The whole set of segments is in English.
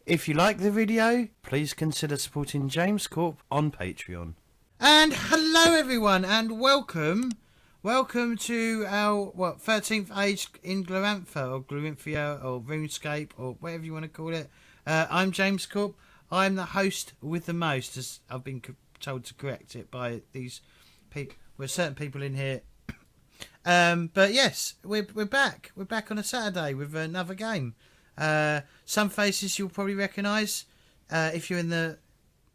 If you like the video, please consider supporting JamesCORP on Patreon. And hello everyone, and welcome to our 13th age in Glorantha, or Glorantha, or Runescape, or whatever you want to call it. I'm JamesCORP. I'm the host with the most, as I've been told to correct it by these people. Well, certain people in here. But yes, we're back. We're back on a Saturday with another game. Some faces you'll probably recognise if you're in the,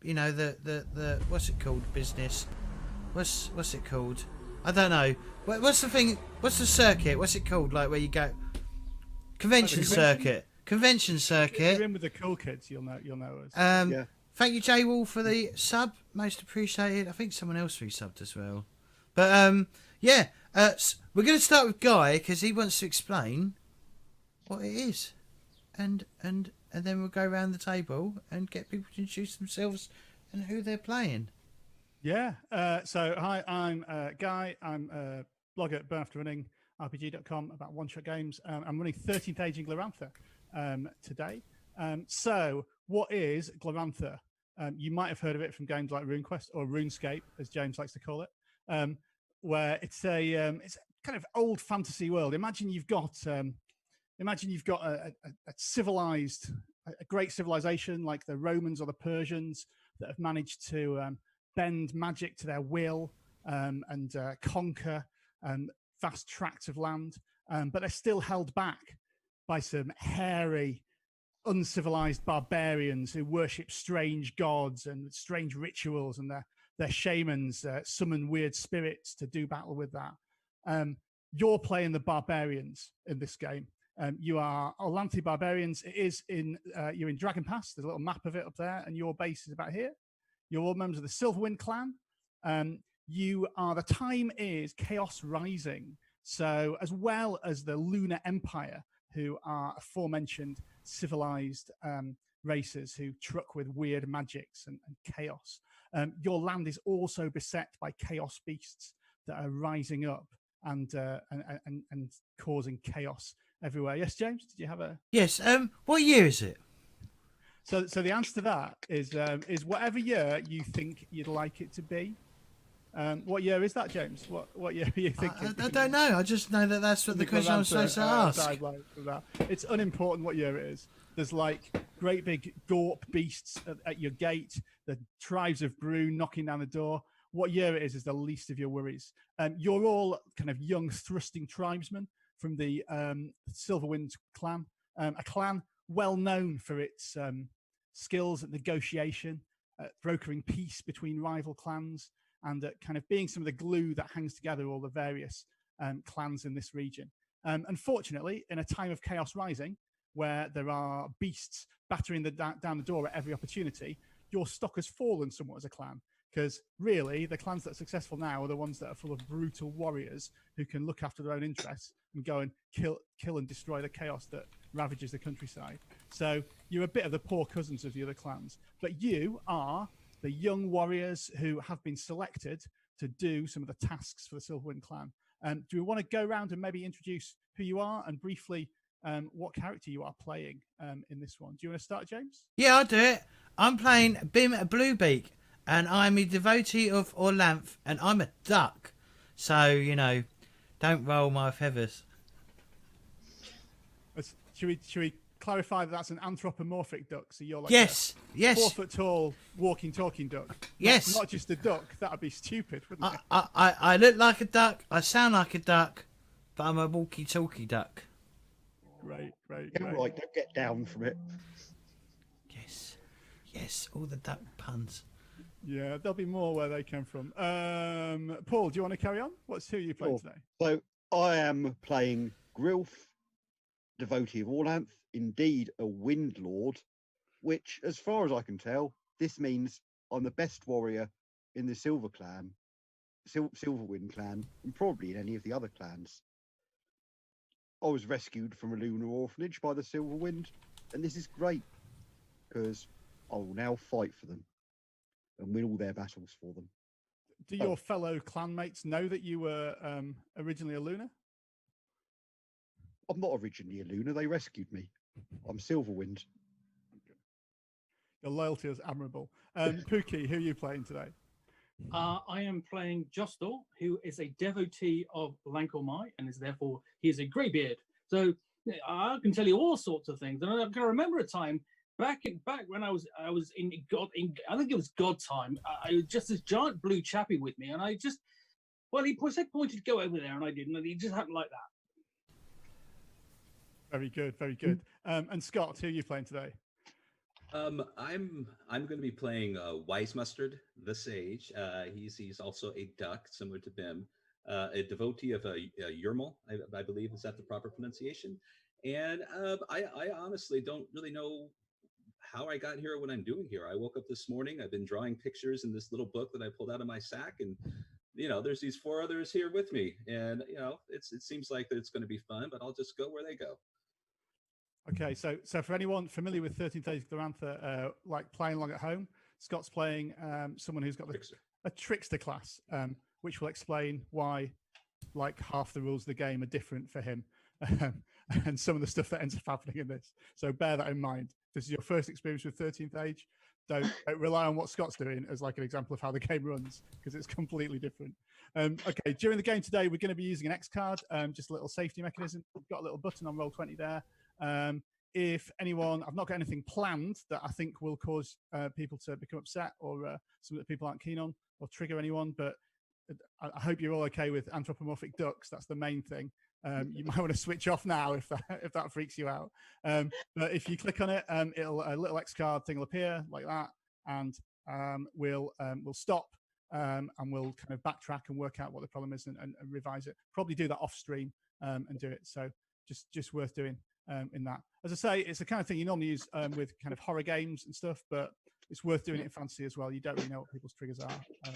the what's it called, business. What's it called? I don't know. What's the thing? What's the circuit? What's it called? Like where you go? Convention circuit. Convention circuit. If you're in with the cool kids, you'll know us. Yeah. Thank you, J Wall, for the sub. Most appreciated. I think someone else resubbed as well. But yeah. We're going to start with Guy because he wants to explain what it is, and then we'll go around the table and get people to introduce themselves and who they're playing. Yeah. So hi, I'm Guy. I'm a blogger at burnafternunning.rpg.com about one-shot games. I'm running 13th Age in Glorantha today. So what is Glorantha? You might have heard of it from games like RuneQuest or Runescape, as James likes to call it. Where it's a kind of old fantasy world. Imagine you've got a civilized, a great civilization like the Romans or the Persians that have managed to bend magic to their will and conquer vast tracts of land, but they're still held back by some hairy, uncivilized barbarians who worship strange gods and strange rituals, and their shamans summon weird spirits to do battle with that. You're playing the barbarians in this game. You are Orlanthi barbarians. It is you're in Dragon Pass. There's a little map of it up there, and your base is about here. You're all members of the Silverwind clan. The time is Chaos Rising. So as well as the Lunar Empire, who are aforementioned civilized races who truck with weird magics and chaos. Your land is also beset by chaos beasts that are rising up and causing chaos everywhere. Yes, James, did you have a? Yes. What year is it? So the answer to that is whatever year you think you'd like it to be. What year is that, James? What year are you thinking? I don't know. I just know that's what the question I was supposed to ask. It's unimportant what year it is. There's like great big GORP beasts at your gate, the tribes of Broo knocking down the door. What year it is the least of your worries. You're all kind of young, thrusting tribesmen from the Silverwind clan, a clan well known for its skills at negotiation, brokering peace between rival clans, and kind of being some of the glue that hangs together all the various clans in this region. Unfortunately, in a time of Chaos Rising, where there are beasts battering down the door at every opportunity, your stock has fallen somewhat as a clan. Because really, the clans that are successful now are the ones that are full of brutal warriors who can look after their own interests and go and kill and destroy the chaos that ravages the countryside. So you're a bit of the poor cousins of the other clans. But you are the young warriors who have been selected to do some of the tasks for the Silverwind clan. Do we want to go around and maybe introduce who you are and briefly what character you are playing in this one? Do you want to start, James? Yeah, I'll do it. I'm playing Bluebeak, and I'm a devotee of Orlanthi, and I'm a duck. So, don't roll my feathers. Should we clarify that that's an anthropomorphic duck? So you're like yes. 4 foot tall walking talking duck. Yes. Not just a duck. That would be stupid, wouldn't it? I look like a duck. I sound like a duck, but I'm a walkie talkie duck. Great. Yeah, right. Don't get down from it. Yes. All the duck puns. Yeah, there'll be more where they come from. Paul, do you want to carry on? Who are you playing today? So I am playing Grilf, devotee of Orlanthi, indeed a Wind Lord, which, as far as I can tell, this means I'm the best warrior in the Silverwind clan, and probably in any of the other clans. I was rescued from a lunar orphanage by the Silverwind, and this is great because I will now fight for them and win all their battles for them. Do your fellow clanmates know that you were originally a Lunar? I'm not originally a Lunar. They rescued me. I'm Silverwind. Your loyalty is admirable. Pookie, who are you playing today? I am playing Justor, who is a devotee of Lhankhor, and is therefore he is a greybeard. So I can tell you all sorts of things. And I can remember a time back when I was in God, I think it was God time. I was just this giant blue chappie with me, and I just he pointed to go over there, and I didn't, and he just happened like that. Very good, very good. And Scott, who are you playing today? I'm going to be playing Wise Mustard, the Sage. He's also a duck, similar to Bim, a devotee of a Yermal, I believe. Is that the proper pronunciation? And I honestly don't really know how I got here or what I'm doing here. I woke up this morning. I've been drawing pictures in this little book that I pulled out of my sack, and there's these 4 others here with me, and it seems like that it's going to be fun, but I'll just go where they go. Okay, so for anyone familiar with 13th Age Glorantha, like playing along at home, Scott's playing someone who's got a trickster class, which will explain why like half the rules of the game are different for him, and some of the stuff that ends up happening in this. So bear that in mind. If this is your first experience with 13th Age, don't rely on what Scott's doing as like an example of how the game runs, because it's completely different. Okay, during the game today, we're going to be using an X card, just a little safety mechanism. We've got a little button on Roll20 there. If anyone, I've not got anything planned that I think will cause people to become upset, or something that people aren't keen on, or trigger anyone, but I hope you're all okay with anthropomorphic ducks. That's the main thing. You might want to switch off now if that freaks you out. But if you click on it, a little X card thing will appear like that, and we'll stop, and we'll kind of backtrack and work out what the problem is and revise it. Probably do that off stream and do it. So just worth doing in that. As I say, it's the kind of thing you normally use with kind of horror games and stuff, but it's worth doing it in fantasy as well. You don't really know what people's triggers are.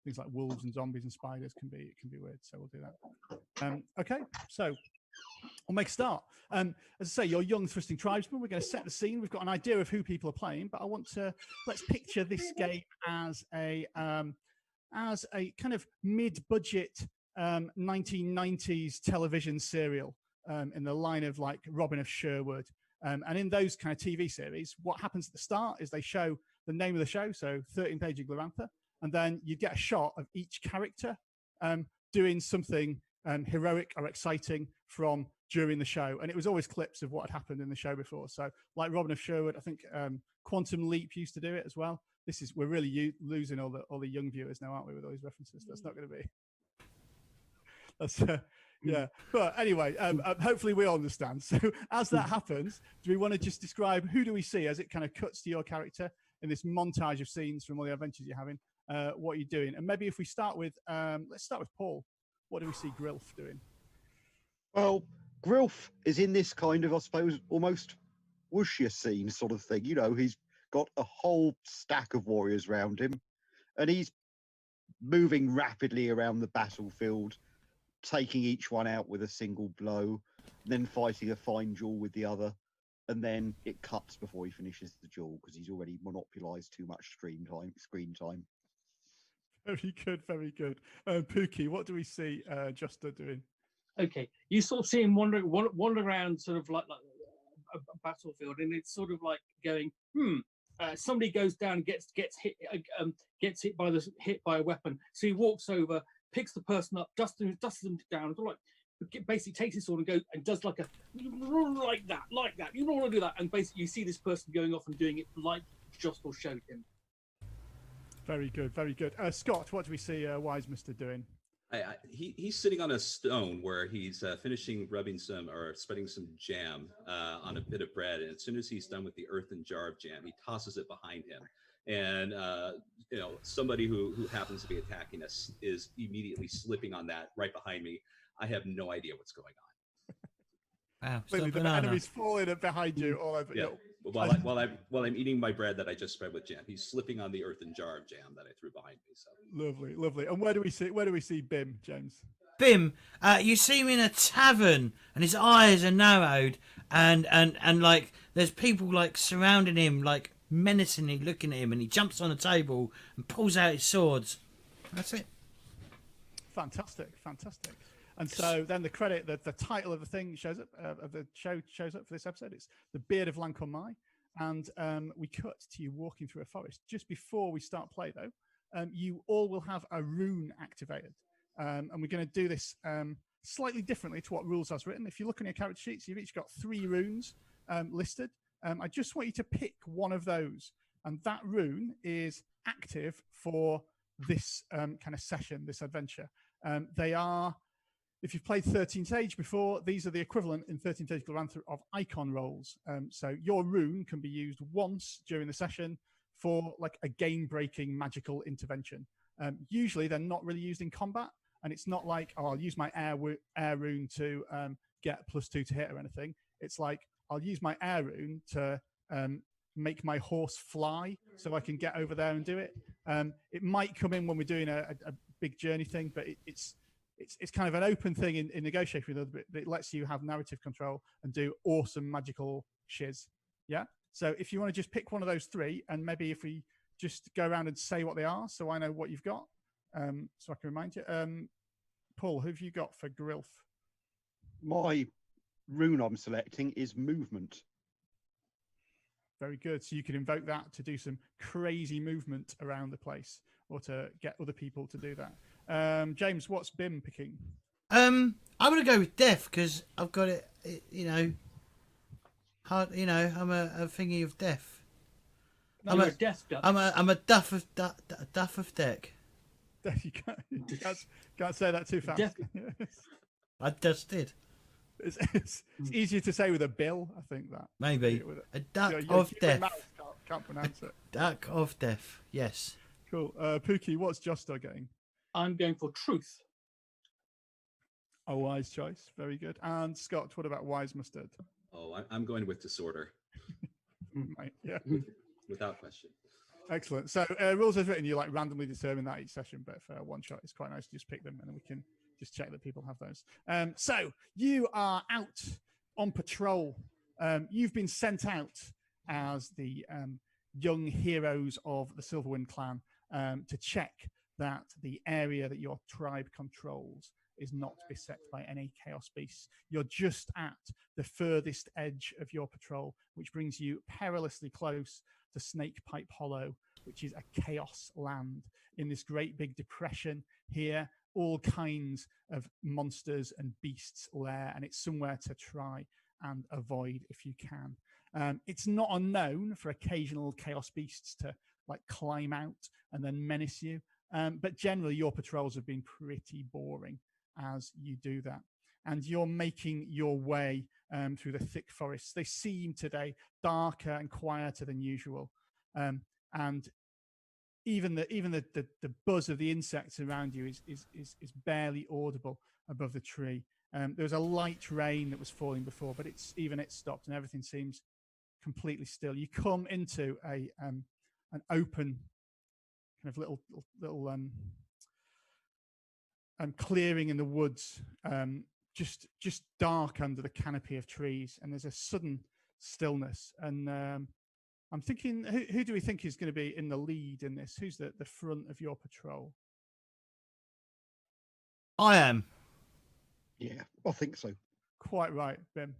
Things like wolves and zombies and spiders can be weird, so we'll do that. Okay, so we'll make a start. As I say, you're young thrusting tribesmen. We're going to set the scene. We've got an idea of who people are playing, but let's picture this game as a kind of mid-budget 1990s television serial in the line of like Robin of Sherwood. And in those kind of TV series, what happens at the start is they show the name of the show, so 13th Age of Glorantha, and then you get a shot of each character doing something heroic or exciting from during the show. And it was always clips of what had happened in the show before. So like Robin of Sherwood, I think Quantum Leap used to do it as well. We're really losing all the young viewers now, aren't we, with all these references? That's not going to be. That's yeah. But anyway, hopefully we all understand. So as that happens, do we want to just describe who do we see as it kind of cuts to your character in this montage of scenes from all the adventures you're having? What you're doing, and maybe if we start with let's start with Paul. What do we see Grilf doing? Well, Grilf is in this kind of, I suppose, almost wuxia scene sort of thing. He's got a whole stack of warriors around him, and he's moving rapidly around the battlefield, taking each one out with a single blow, then fighting a fine duel with the other, and then it cuts before he finishes the duel because he's already monopolized too much screen time. Very good, very good. Pookie, what do we see Justa doing? Okay, you sort of see him wander around, sort of like a battlefield, and it's sort of like going, somebody goes down and gets hit by a weapon. So he walks over, picks the person up, dusts them down, sort of like basically takes his sword and goes and does like that. You don't want to do that, and basically you see this person going off and doing it like Justor showed him. Very good, very good. Scott, what do we see Wise Mister doing? He's sitting on a stone where he's finishing rubbing some or spreading some jam on a bit of bread, and as soon as he's done with the earthen jar of jam, he tosses it behind him. And somebody who happens to be attacking us is immediately slipping on that right behind me. I have no idea what's going on. Wow, Clearly, the enemy's falling behind you all over. Yeah. While I'm eating my bread that I just spread with jam, he's slipping on the earthen jar of jam that I threw behind me. So lovely, lovely. And where do we see Bim, James? Bim, you see him in a tavern, and his eyes are narrowed, and like there's people like surrounding him, like menacingly looking at him, and he jumps on a table and pulls out his swords. That's it. Fantastic, fantastic. And so then the title of the thing shows up, of the show shows up for this episode. It's The Beard of Lhankhor. and we cut to you walking through a forest. Just before we start play, though, you all will have a rune activated, and we're going to do this slightly differently to what rules has written. If you look on your character sheets, you've each got 3 runes listed. I just want you to pick one of those, and that rune is active for this kind of session, this adventure. They are, if you've played 13th Age before, these are the equivalent in 13th Age Glorantha of icon rolls. So your rune can be used once during the session for like a game-breaking magical intervention. Usually they're not really used in combat, and it's not like, oh, I'll use my air rune to get +2 to hit or anything. It's like, I'll use my air rune to make my horse fly so I can get over there and do it. It might come in when we're doing a big journey thing, but it's kind of an open thing in negotiating with other bit. It lets you have narrative control and do awesome magical shiz. Yeah. So if you want to just pick one of those 3, and maybe if we just go around and say what they are, so I know what you've got, so I can remind you. Paul, who have you got for Grilf? My rune I'm selecting is movement. Very good. So you can invoke that to do some crazy movement around the place, or to get other people to do that. James, what's Bim picking? I'm gonna go with death because I've got it. You know, hard. You know, I'm a thingy of death. No, I'm you're a- a death duck. I'm a duff of deck. You can't say that too fast. I just did. It's easier to say with a bill, I think, that. Maybe With a duck your of human death. mouth can't pronounce it. Duck of death. Yes. Cool. Pookie, what's Josto getting? I'm going for truth. A wise choice. Very good. And Scott, what about wise mustard? Oh, I'm going with disorder, Right, yeah. without question. Excellent. So rules as written, you like randomly determine that each session, but for one shot, it's quite nice to just pick them, and then we can just check that people have those. So you are out on patrol. You've been sent out as the young heroes of the Silverwind clan to check that the area that your tribe controls is not beset by any chaos beasts. You're just at the furthest edge of your patrol, which brings you perilously close to Snakepipe Hollow, which is a chaos land in this great big depression here. All kinds of monsters and beasts lair, and it's somewhere to try and avoid if you can. It's not unknown for occasional chaos beasts to like climb out and then menace you, but generally your patrols have been pretty boring as you do that. And you're making your way through the thick forests. They seem today darker and quieter than usual, and even the buzz of the insects around you is barely audible above the tree. There was a light rain that was falling before, but it's stopped, and everything seems completely still. You come into an open kind of little clearing in the woods, just dark under the canopy of trees, and there's a sudden stillness. And I'm thinking, who do we think is going to be in the lead in this? Who's the front of your patrol? I am. Yeah, I think so. Quite right, Bim.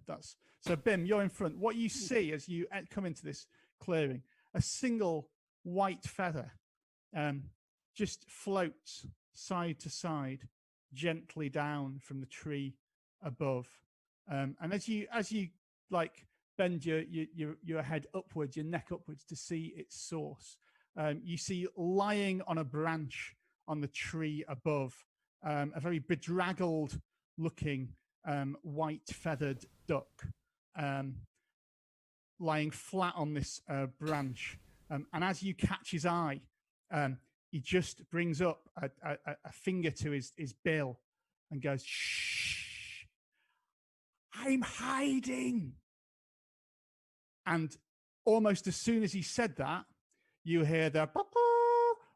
So Bim, you're in front. What you see as you come into this clearing, a single white feather just floats side to side, gently down from the tree above. And as you like bend your head upwards, your neck upwards to see its source, you see lying on a branch on the tree above a very bedraggled looking white feathered duck lying flat on this branch. And as you catch his eye, he just brings up a finger to his bill and goes, "Shh, I'm hiding." And almost as soon as he said that, you hear the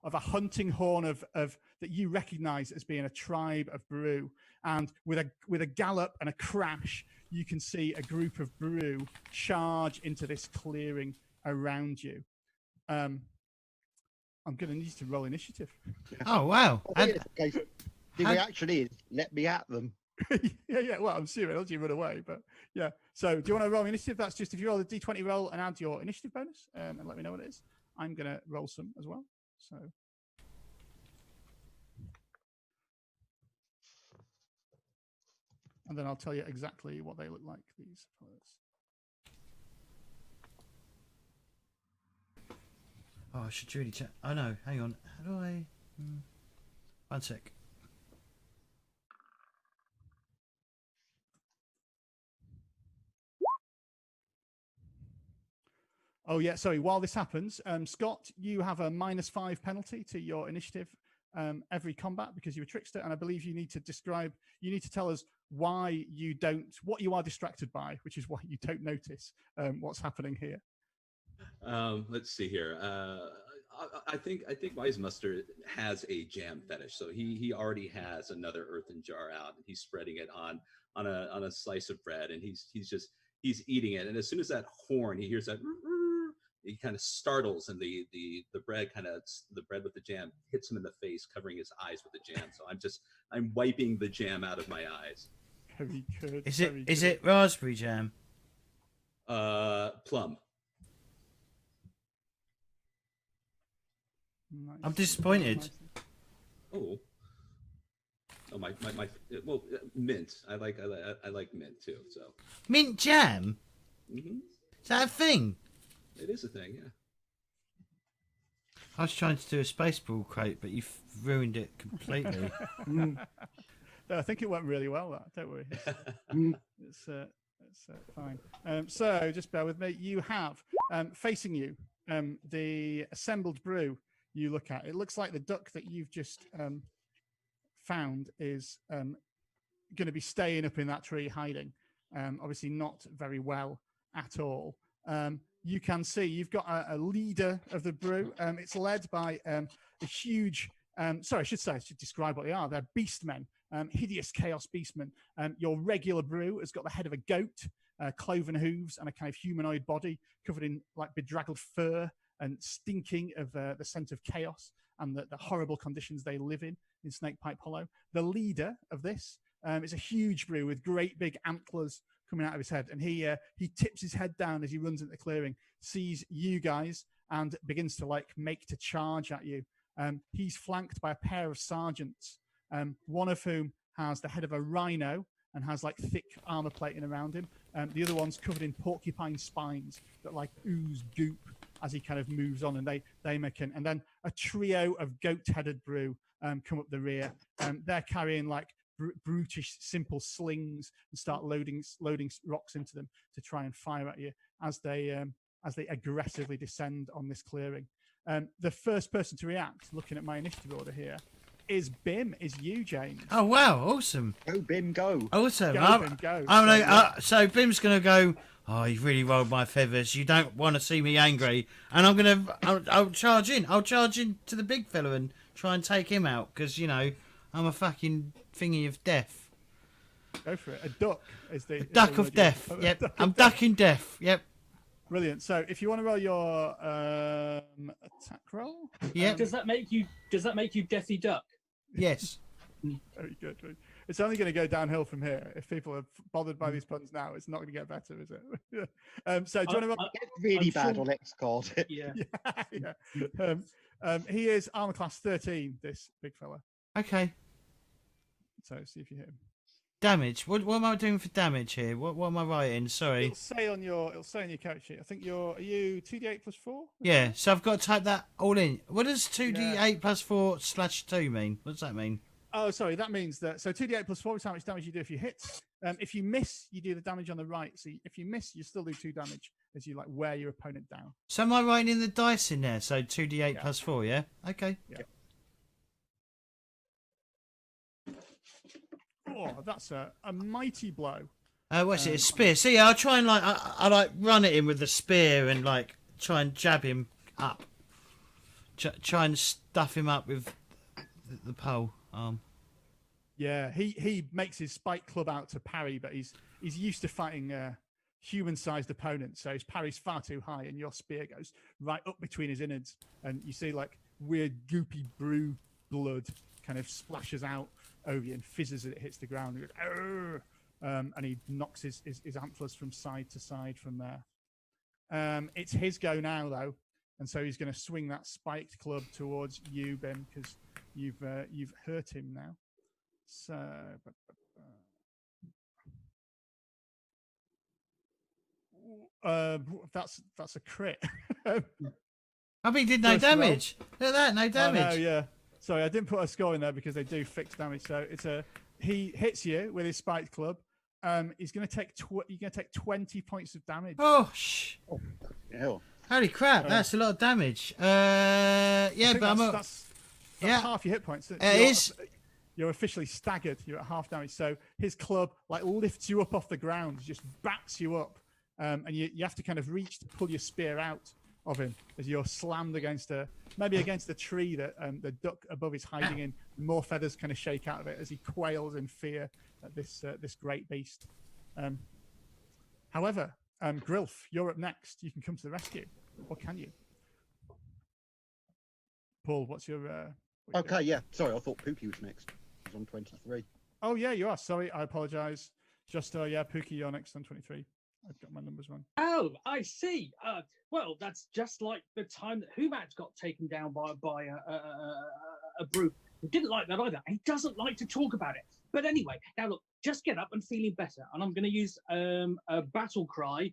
of a hunting horn of that you recognize as being a tribe of Broo. And with a gallop and a crash, you can see a group of Broo charge into this clearing around you. I'm going to need to roll initiative. Oh wow! I think it's the case. The reaction is, let me at them. yeah. Well, I'm assuming else you run away, but yeah. So, do you want to roll initiative? That's just if you roll the d20 roll and add your initiative bonus, and let me know what it is. I'm gonna roll some as well. So, and then I'll tell you exactly what they look like. These fellas. Oh, I should really check. Oh no, hang on. How do I? One sec. Oh yeah, sorry. While this happens, Scott, you have a -5 penalty to your initiative every combat because you're a trickster, and I believe you need to tell us why you don't, what you are distracted by, which is why you don't notice what's happening here. Let's see here. I think Wise Mustard has a jam fetish, so he already has another earthen jar out, and he's spreading it on a slice of bread, and he's eating it. And as soon as that horn, he hears that, he kind of startles, and the bread with the jam hits him in the face, covering his eyes with the jam. So I'm wiping the jam out of my eyes. Very good. Is it raspberry jam? Plum. Nice. I'm disappointed. Oh, my well, mint. I like mint too. So Mint jam? mm-hmm. Is that a thing? It is a thing, yeah. I was trying to do a Spaceball crate, but you've ruined it completely. No, I think it went really well. That, don't worry. It's fine. So just bear with me. You have facing you the assembled brew. You look at it. Looks like the duck that you've just found is going to be staying up in that tree hiding. Obviously not very well at all. You can see you've got a leader of the brew. It's led by a huge, I should describe what they are. They're beastmen, hideous chaos beastmen. Your regular brew has got the head of a goat, cloven hooves, and a kind of humanoid body covered in like bedraggled fur and stinking of the scent of chaos and the horrible conditions they live in Snakepipe Hollow. The leader of this is a huge brew with great big antlers coming out of his head, and he tips his head down as he runs into the clearing, sees you guys, and begins to make to charge at you. He's flanked by a pair of sergeants, one of whom has the head of a rhino and has thick armor plating around him. The other one's covered in porcupine spines that ooze goop as he kind of moves on, and they make an, and then a trio of goat-headed brew come up the rear. They're carrying brutish, simple slings and start loading rocks into them to try and fire at you as they aggressively descend on this clearing. The first person to react, looking at my initiative order here, is Bim. Is you, James? Oh wow, awesome! Go, Bim, go! Awesome. Go, Bim, go. So Bim's gonna go. Oh, you've really rolled my feathers. You don't want to see me angry, and I'll charge in. I'll charge in to the big fella and try and take him out because I'm a fucking thingy of death. Go for it. A duck is the duck of death. Yep, I'm ducking death. Yep. Brilliant. So if you want to roll your attack roll, yeah. Does that make you Deathy Duck? Yes. Very good. It's only going to go downhill from here. If people are bothered by these puns now, it's not going to get better, is it? So do you want to Get really bad on X-Card. Yeah. Yeah. He is armor class 13. This big fella. Okay. So see if you hit him. Damage. What am I doing for damage here? What am I writing? Sorry. It'll say on your character sheet. I think are you 2d8 plus 4? Yeah. So I've got to type that all in. What does 2d8 plus 4/2 mean? What does that mean? Oh, sorry. That means that 2d8 plus 4 is how much damage you do if you hit. If you miss, you do the damage on the right. So if you miss, you still do 2 damage as you wear your opponent down. So am I writing in the dice in there? So 2d8 plus 4. Yeah. Okay. Yeah. Oh, that's a mighty blow. What's it? A spear. See, I'll try and I run at him with the spear and try and jab him up. Try and stuff him up with the pole arm. Yeah, he makes his spike club out to parry, but he's used to fighting human-sized opponents, so his parry's far too high, and your spear goes right up between his innards, and you see weird goopy brew blood kind of splashes out over you and fizzes as it hits the ground. He goes, and he knocks his antlers from side to side from there. It's his go now, though, and so he's going to swing that spiked club towards you, Bim, because you've hurt him now. So that's a crit. I mean, did no First roll. damage. Look at that, no damage. Oh, no, yeah. Sorry, I didn't put a score in there because they do fixed damage. So he hits you with his spiked club. He's going to take 20 points of damage. Oh, Hell. holy crap! That's a lot of damage. Yeah, but that's half your hit points. You're officially staggered. You're at half damage. So his club like lifts you up off the ground, just bats you up, and you have to kind of reach to pull your spear out of him as you're slammed against a tree that the duck above is hiding in. More feathers kind of shake out of it as he quails in fear at this great beast. However, Grilf, you're up next. You can come to the rescue, or can you? Paul, what's your? Okay, yeah. Sorry, I thought Pookie was next. He's on 23. Oh yeah, you are. Sorry, I apologise. Just yeah, Pookie, you're next on 23. I've got my numbers wrong. Oh, I see. Well, that's just like the time that Humat got taken down by a Broo, who didn't like that either. He doesn't like to talk about it. But anyway, now look, just get up and feeling better. And I'm going to use a battle cry,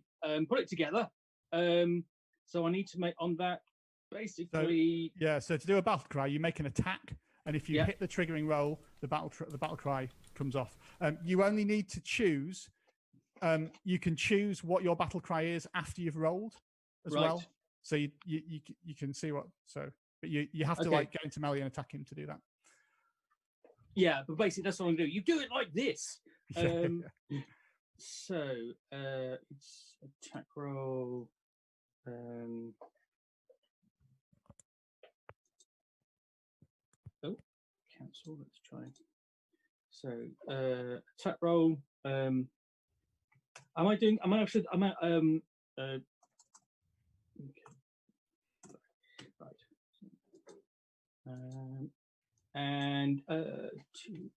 put it together. So I need to make on that basically. So to do a battle cry, you make an attack, and if you hit the triggering roll, the battle cry comes off. You only need to choose. You can choose what your battle cry is after you've rolled as well. So you can see what. So, but you have to like get into melee and attack him to do that. Yeah, but basically that's what I'm doing. You do it like this. So it's attack roll. Oh, cancel. Let's try. So attack roll. Am I doing? Am I actually? Am I? Okay. Right. And 2d8.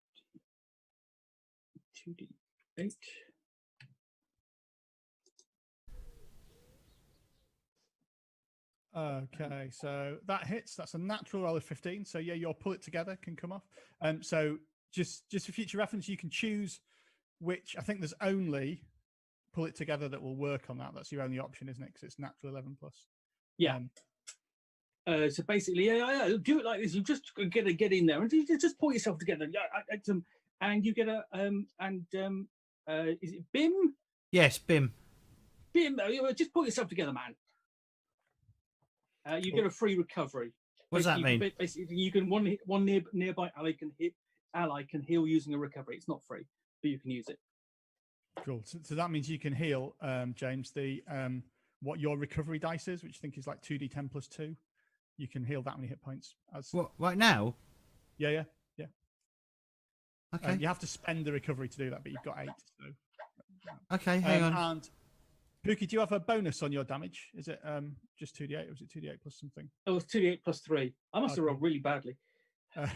Okay, so that hits. That's a natural roll of 15. So yeah, your pull it together can come off. So just for future reference, you can choose which. I think there's only pull it together that will work on that. That's your only option, isn't it? Because it's natural 11 plus. Yeah. So basically, yeah, do it like this. You just get in there and you just pull yourself together. And you get is it Bim? Yes, Bim. Bim, just pull yourself together, man. You get a free recovery. What does that mean? Basically, you can one nearby ally can heal using a recovery. It's not free, but you can use it. Cool. So that means you can heal, James, the what your recovery dice is, which I think is like 2d10 plus 2. You can heal that many hit points. What, right now? Yeah. Okay. You have to spend the recovery to do that, but you've got 8. So. Okay, hang on. And Pookie, do you have a bonus on your damage? Is it just 2d8 or was it 2d8 plus something? It was 2d8 plus 3. I must have rolled really badly.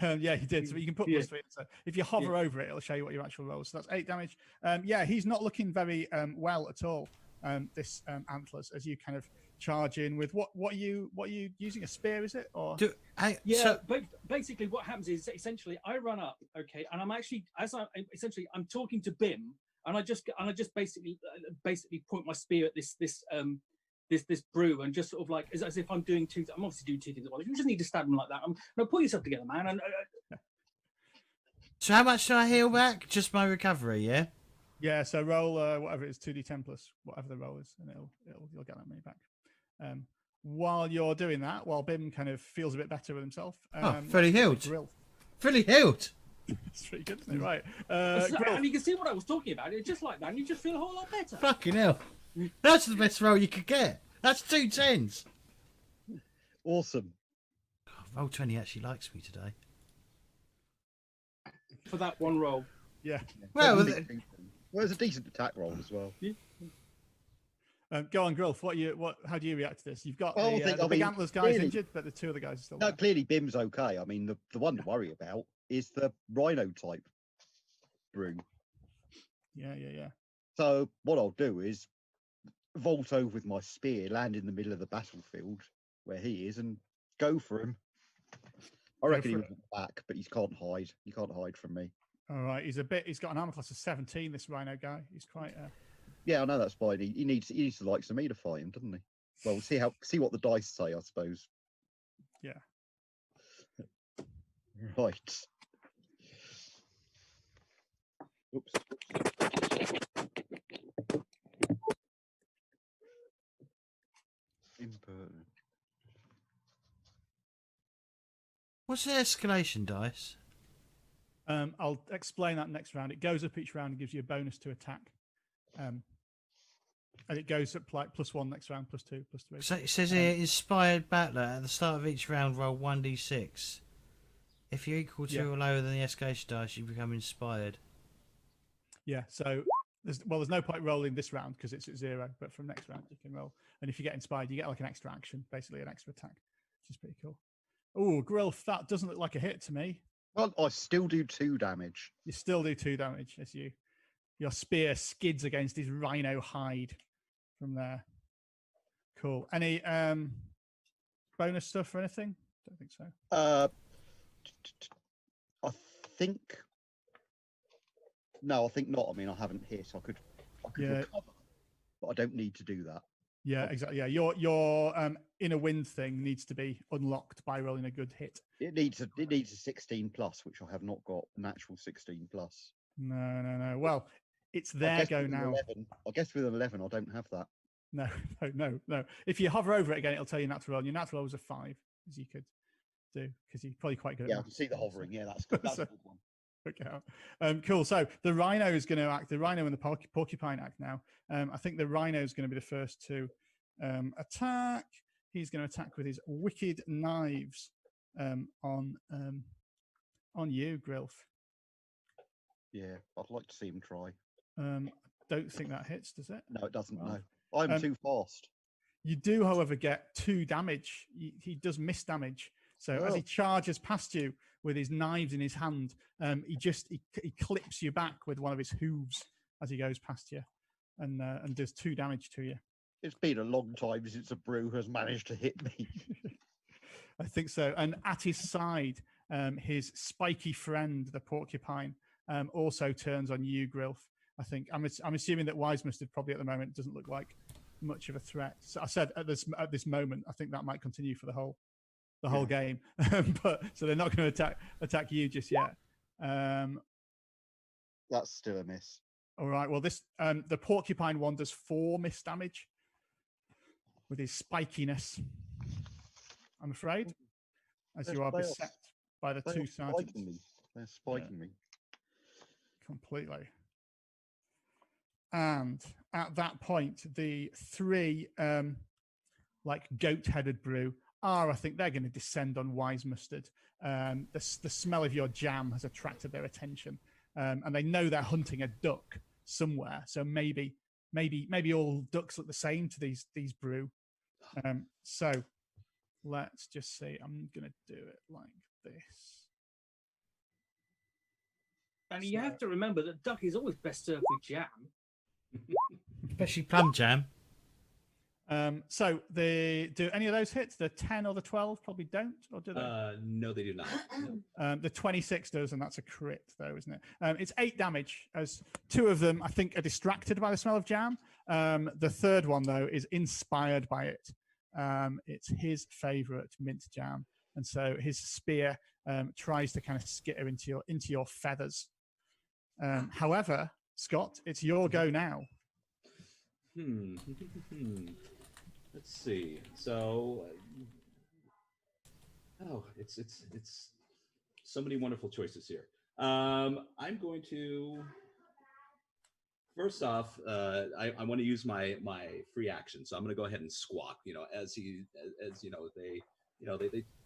Yeah, you did. So you can put plus 3. So if you hover over it, it'll show you what your actual roll is. So that's 8 damage. Yeah, he's not looking very well at all. This antlers as you kind of charge in with what are you using, a spear, is it? Or but basically what happens is essentially I run up, okay, and I'm actually I'm talking to Bim, and I just basically point my spear at this Broo, and just sort of like as if I'm doing two. I'm obviously doing two things at once. You just need to stab him like that. Pull yourself together, man. And so how much do I heal back? Just my recovery, yeah. Yeah. So roll whatever it is, 2d10 plus whatever the roll is, and you'll get that money back. While you're doing that, while Bim kind of feels a bit better with himself, fully healed. Fully healed. It's pretty good, isn't it? Right. And you can see what I was talking about. It's just like that, and you just feel a whole lot better. Fucking hell. That's the best roll you could get. That's 2 10s. Awesome. Roll 20 actually likes me today. For that one roll. Yeah. Well, it's a decent attack roll as well. Yeah. Go on, Grilf. How do you react to this? You've got the big antlers guys clearly, injured, but the 2 other guys are still no, there. clearly Bim's okay. I mean, the one to worry about is the rhino type brew. Yeah. So what I'll do is vault over with my spear, land in the middle of the battlefield where he is, and go for him. I reckon he was back, but he can't hide. He can't hide from me. All right, he's got an armor class of 17. This rhino guy, he's quite. Yeah, I know that's fine. He needs the likes of me to fight him, doesn't he? Well, we'll see what the dice say, I suppose. Yeah. Right. Oops. Impertinent. What's the escalation dice? I'll explain that next round. It goes up each round and gives you a bonus to attack. And it goes up like +1 next round, +2, +3. So it says here, inspired battler. At the start of each round, roll 1d6. If you're equal to or lower than the escalation dice, you become inspired. Yeah, so there's no point rolling this round because it's at 0, but from next round you can roll. And if you get inspired, you get like an extra action, basically an extra attack, which is pretty cool. Oh, Grilf, that doesn't look like a hit to me. Well, I still do 2 damage. You still do 2 damage as your spear skids against his rhino hide from there. Cool. Any bonus stuff or anything? Don't think so. I think no, I think not. I mean, I haven't hit. I could recover, but I don't need to do that. Yeah, exactly. Yeah, your inner wind thing needs to be unlocked by rolling a good hit. It needs a 16+, which I have not got. Natural 16+. No. Well, it's there. Go now. 11, I guess with an 11, I don't have that. No. If you hover over it again, it'll tell you natural roll. Your natural roll was a 5, as you could do, because you're probably quite good. Yeah, I can see the hovering. Yeah, that's good. That's a good one. Okay. Cool. So the rhino is going to act. The rhino and the porcupine act now. I think the rhino is going to be the first to attack. He's going to attack with his wicked knives on you, Grilf. Yeah, I'd like to see him try. Don't think that hits, does it? No, it doesn't. No, I'm too fast. You do, however, get 2 damage. He does miss damage. So as he charges past you with his knives in his hand, he clips you back with one of his hooves as he goes past you, and does 2 damage to you. It's been a long time since a brew has managed to hit me. I think so. And at his side, his spiky friend, the porcupine, also turns on you, Grilf. I think I'm assuming that Wise Mustard probably at the moment doesn't look like much of a threat. So I said at this moment, I think that might continue for the whole game, but so they're not going to attack you just yet. That's still a miss. All right. Well, this the porcupine one does 4 miss damage with his spikiness. I'm afraid, as you are beset by the 2 sergeants. They're spiking me completely. And at that point, the 3 like goat-headed brew I think they're going to descend on Wise Mustard. The smell of your jam has attracted their attention, and they know they're hunting a duck somewhere. So maybe all ducks look the same to these brew. So let's just see. I'm going to do it like this. And you have to remember that duck is always best served with jam, especially plum jam. So they do any of those hits? The 10 or the 12 probably don't, or do they? No, they do not. No. The 26 does, and that's a crit, though, isn't it? It's 8 damage, as 2 of them, I think, are distracted by the smell of jam. The third one, though, is inspired by it. It's his favourite mint jam, and so his spear tries to kind of skitter into your feathers. However, Scott, it's your go now. Let's see. So, it's so many wonderful choices here. I'm going to first off, I want to use my free action, so I'm going to go ahead and squawk. As they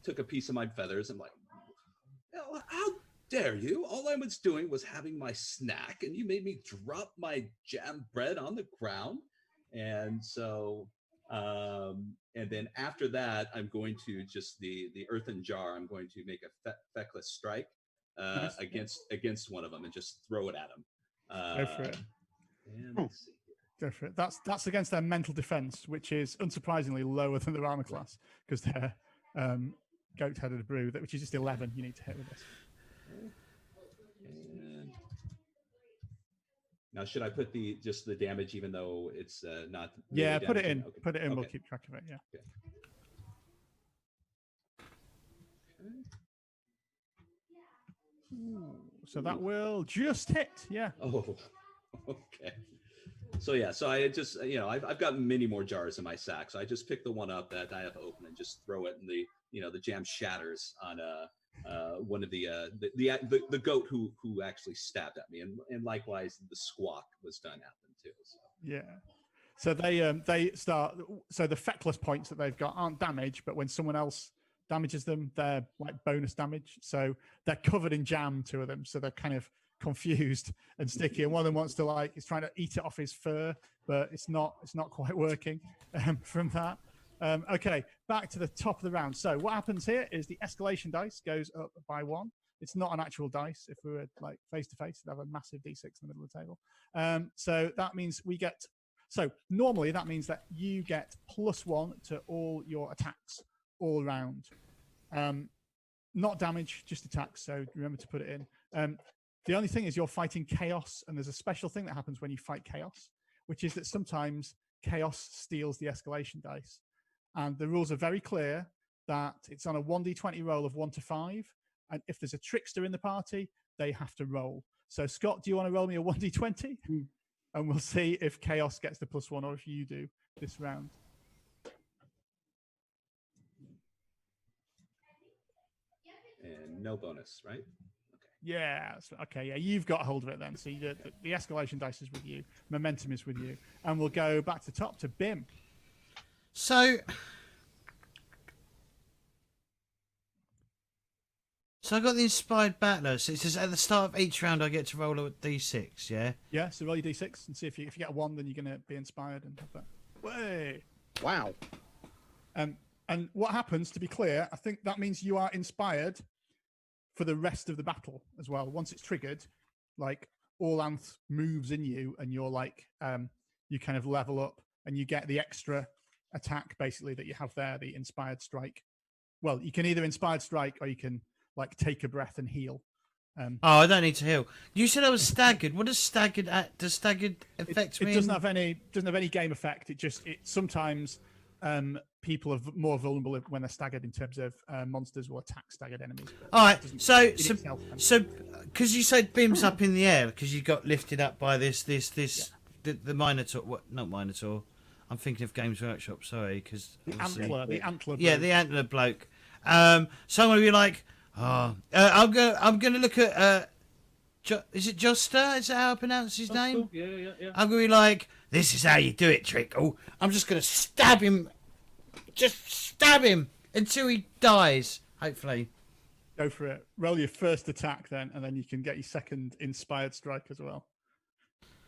took a piece of my feathers. I'm like, how dare you? All I was doing was having my snack, and you made me drop my jam bread on the ground. And so, and then after that, I'm going to just the earthen jar. I'm going to make a feckless strike, Nice. against one of them and just throw it at him. Go for it. And let's see here. Go for it. That's against their mental defense, which is unsurprisingly lower than their armor class because they're goat-headed Broo, which is just 11. You need to hit with this. And now, should I put just the damage, even though it's not? Yeah, put it in. Okay. Put it in. Okay. We'll keep track of it. Yeah. Okay. Ooh, so that will just hit. Yeah. Oh, okay. So yeah, so I just I've got many more jars in my sack, so I just pick the one up that I have open and just throw it, and the jam shatters on one of the goat who actually stabbed at me, and likewise the squawk was done at them too. So. Yeah. So they start. So the feckless points that they've got aren't damage, but when someone else damages them, they're like bonus damage. So they're covered in jam, two of them. So they're kind of confused and sticky. And one of them wants to he's trying to eat it off his fur, but it's not quite working from that. Okay, back to the top of the round. So what happens here is the escalation dice goes up by 1. It's not an actual dice. If we were like face to face, they'd have a massive D6 in the middle of the table. So that means normally that means that you get +1 to all your attacks all round. Not damage, just attacks. So remember to put it in. The only thing is you're fighting chaos, and there's a special thing that happens when you fight chaos, which is that sometimes chaos steals the escalation dice. And the rules are very clear that it's on a 1d20 roll of 1 to 5. And if there's a trickster in the party, they have to roll. So Scott, do you want to roll me a 1d20? And we'll see if chaos gets the +1 or if you do this round. And no bonus, right? Yeah. Okay. Yeah, you've got hold of it then. So the escalation dice is with you. Momentum is with you. And we'll go back to top to Bim. So I got the inspired battler. So it says at the start of each round I get to roll a d6. Yeah. Yeah. So roll your d6 and see if you get a 1, then you're going to be inspired and have that. Way. Wow. And what happens? To be clear, I think that means you are inspired for the rest of the battle as well. Once it's triggered, like Orlanthi moves in you, and you're like you kind of level up, and you get the extra attack basically that you have there, the inspired strike. Well, you can either inspired strike or you can like take a breath and heal. I don't need to heal. You said I was staggered. What does staggered affect me? It doesn't have any game effect. It sometimes people are more vulnerable when they're staggered in terms of monsters will attack staggered enemies. All right, so because you said Bim's up in the air because you got lifted up by the Minotaur. What? Not Minotaur. I'm thinking of Games Workshop. Sorry, because the antler. Yeah, the antler bloke. So I'm gonna be like, I'm gonna look at. Is it Joster? Is that how I pronounce his name? Cool. Yeah. I'm gonna be like, this is how you do it, Trickle. I'm just gonna stab him. Just stab him until he dies, hopefully. Go for it. Roll your first attack then, and then you can get your second inspired strike as well.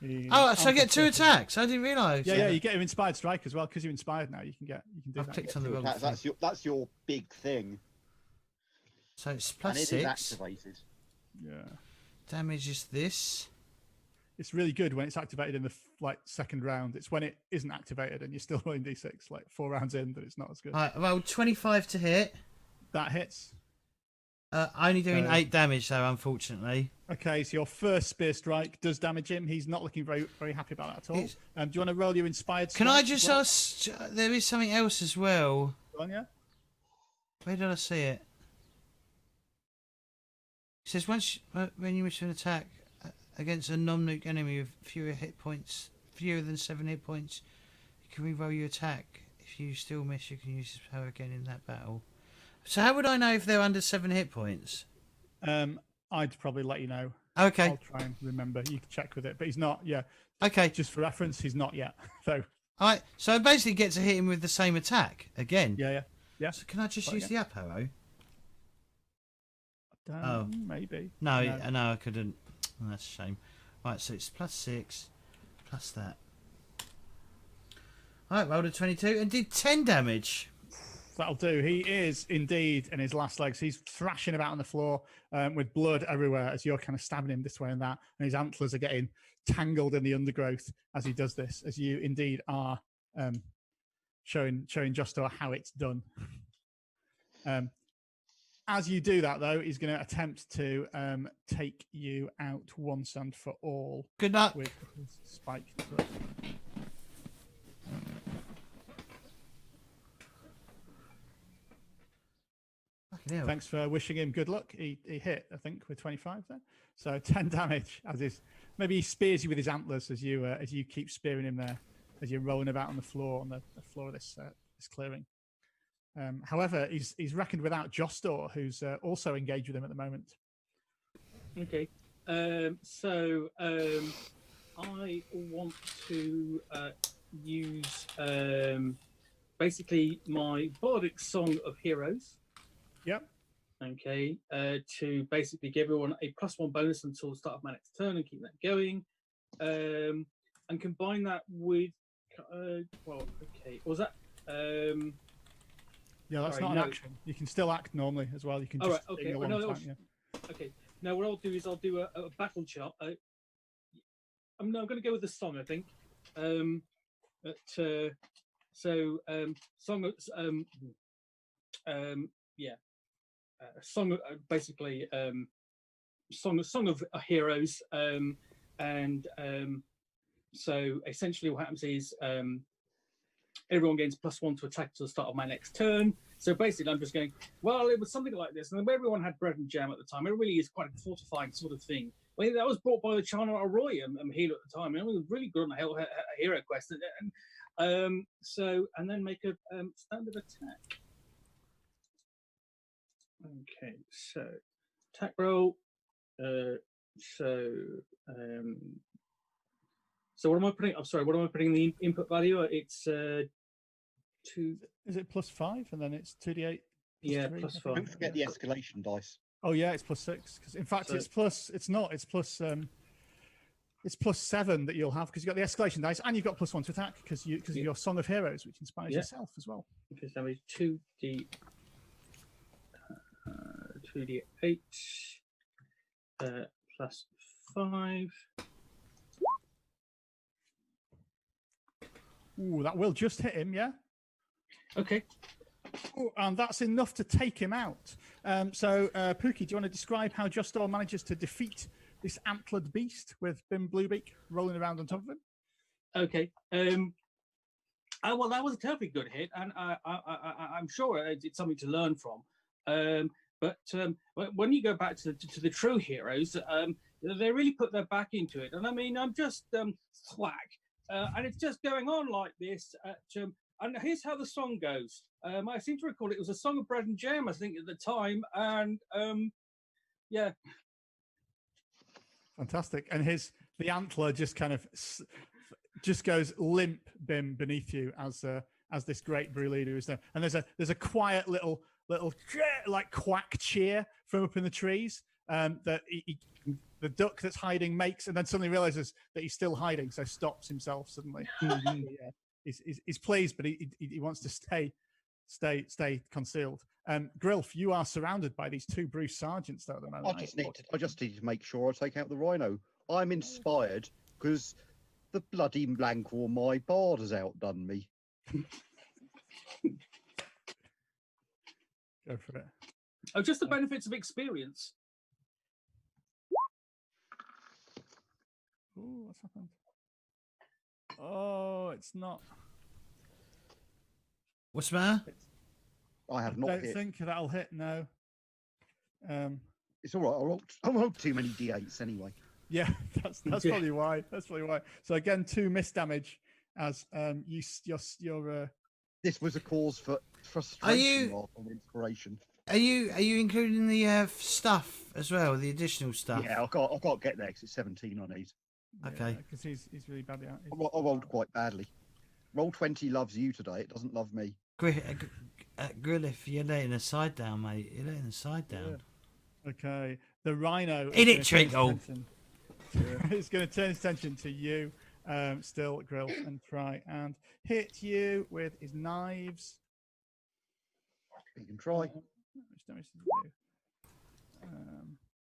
So I get 2 attacks. I didn't realise. Yeah, you get your inspired strike as well because you're inspired now. You can do I've that. clicked on the wrong thing. That's your big thing. So it's And it +6. is activated. Yeah. Damage is this. It's really good when it's activated in the second round. It's when it isn't activated and you're still rolling d6 like 4 rounds in that it's not as good. Right, well, 25 to hit. That hits. Only doing 8 damage though, unfortunately. Okay, so your first spear strike does damage him. He's not looking very, very happy about that at all. Do you want to roll your inspired strike? Can I just ask? There is something else as well. Go on, yeah? Where did I see it? It says when you wish to attack against a non-nuke enemy with fewer than 7 hit points, you can re-roll your attack. If you still miss, you can use this power again in that battle. So how would I know if they're under 7 hit points? I'd probably let you know. Okay. I'll try and remember. You can check with it, but he's not. Yeah. Okay. Just for reference, he's not yet. So. All right. So I basically get to hit him with the same attack again. Yeah. So can I just use the up arrow? Maybe. No, I couldn't. Oh, that's a shame. Right, so it's +6 plus that. Alright, rolled a 22 and did 10 damage. that'll do. He is indeed in his last legs. He's thrashing about on the floor with blood everywhere as you're kind of stabbing him this way and that. And his antlers are getting tangled in the undergrowth as he does this, as you indeed are showing Justor how it's done. As you do that, though, he's going to attempt to take you out once and for all. Good luck. With his spiked thrust. Hell. Thanks for wishing him good luck. He hit, I think, with 25 there. So 10 damage as maybe he spears you with his antlers as you keep spearing him there, as you're rolling about on the floor of this clearing. However, he's reckoned without Jostor, who's also engaged with him at the moment. Okay. So I want to use basically my bardic song of heroes. Yep. Okay. To basically give everyone a +1 bonus until the start of my next turn and keep that going. And combine that with okay. Was that yeah, that's sorry, not an action. You can still act normally as well. You can just right, okay. take a long time, yeah. Okay. Now what I'll do is I'll do a battle chart. I'm going to go with the song, I think. Song. Song of basically song of heroes, and so essentially what happens is everyone gains +1 to attack to the start of my next turn. So basically I'm just going, well, it was something like this, and everyone had bread and jam at the time. It really is quite a fortifying sort of thing. Well, that was brought by the China Roy healer at the time, and it was really good on a hero quest, and then make a standard attack. Okay, so attack roll. So what am I putting? I'm sorry. What am I putting in the input value? It's 2. Is it +5 and then it's 2d8? Yeah, 3, +5. Don't forget the escalation dice. Oh yeah, it's +6 because in fact So- it's not. It's +7 that you'll have because you've got the escalation dice and you've got +1 to attack because of your Song of Heroes, which inspires yourself as well. Okay, so that means 2d8 +5. Ooh, that will just hit him, yeah. Okay. Ooh, and that's enough to take him out. So, Pookie, do you want to describe how Justor manages to defeat this antlered beast with Bluebeak rolling around on top of him? Okay. Well, that was a terribly good hit, and I'm sure it's something to learn from. But when you go back to the true heroes, they really put their back into it. And I mean, I'm just thwack, and it's just going on like this. And here's how the song goes. I seem to recall it was a song of bread and jam, I think, at the time. And yeah. Fantastic. And the antler just kind of just goes limp beneath you as this great Broo leader is there. And there's a quiet little like quack cheer from up in the trees that the duck that's hiding makes, and then suddenly realizes that he's still hiding, so stops himself suddenly. He's pleased, but he wants to stay concealed. Grilf, you are surrounded by these 2 Bruce sergeants though at the moment. I just need to make sure I take out the rhino. I'm inspired because the bloody Lhankhor, my bard, has outdone me. Go for it. Oh, just the benefits of experience. Oh, what's happened? Oh, it's not. What's the matter? I have I not don't hit. think that'll hit. No. It's all right. I rolled too many d8s anyway. Yeah, that's probably why. That's probably why. So again, 2 miss damage as your This was a cause for frustration rather than inspiration. Are you including the stuff as well, the additional stuff? Yeah, I can't get there because it's 17 on these. Okay. Because he's really bad at it. I rolled quite badly. Roll 20 loves you today. It doesn't love me. Grillif, you're letting the side down, mate. You're letting the side down. Yeah. Okay. The rhino. In it, Trinkle. He's going to turn his attention to you, still, Grill, and try and hit you with his knives. You can try. Which damage does it do?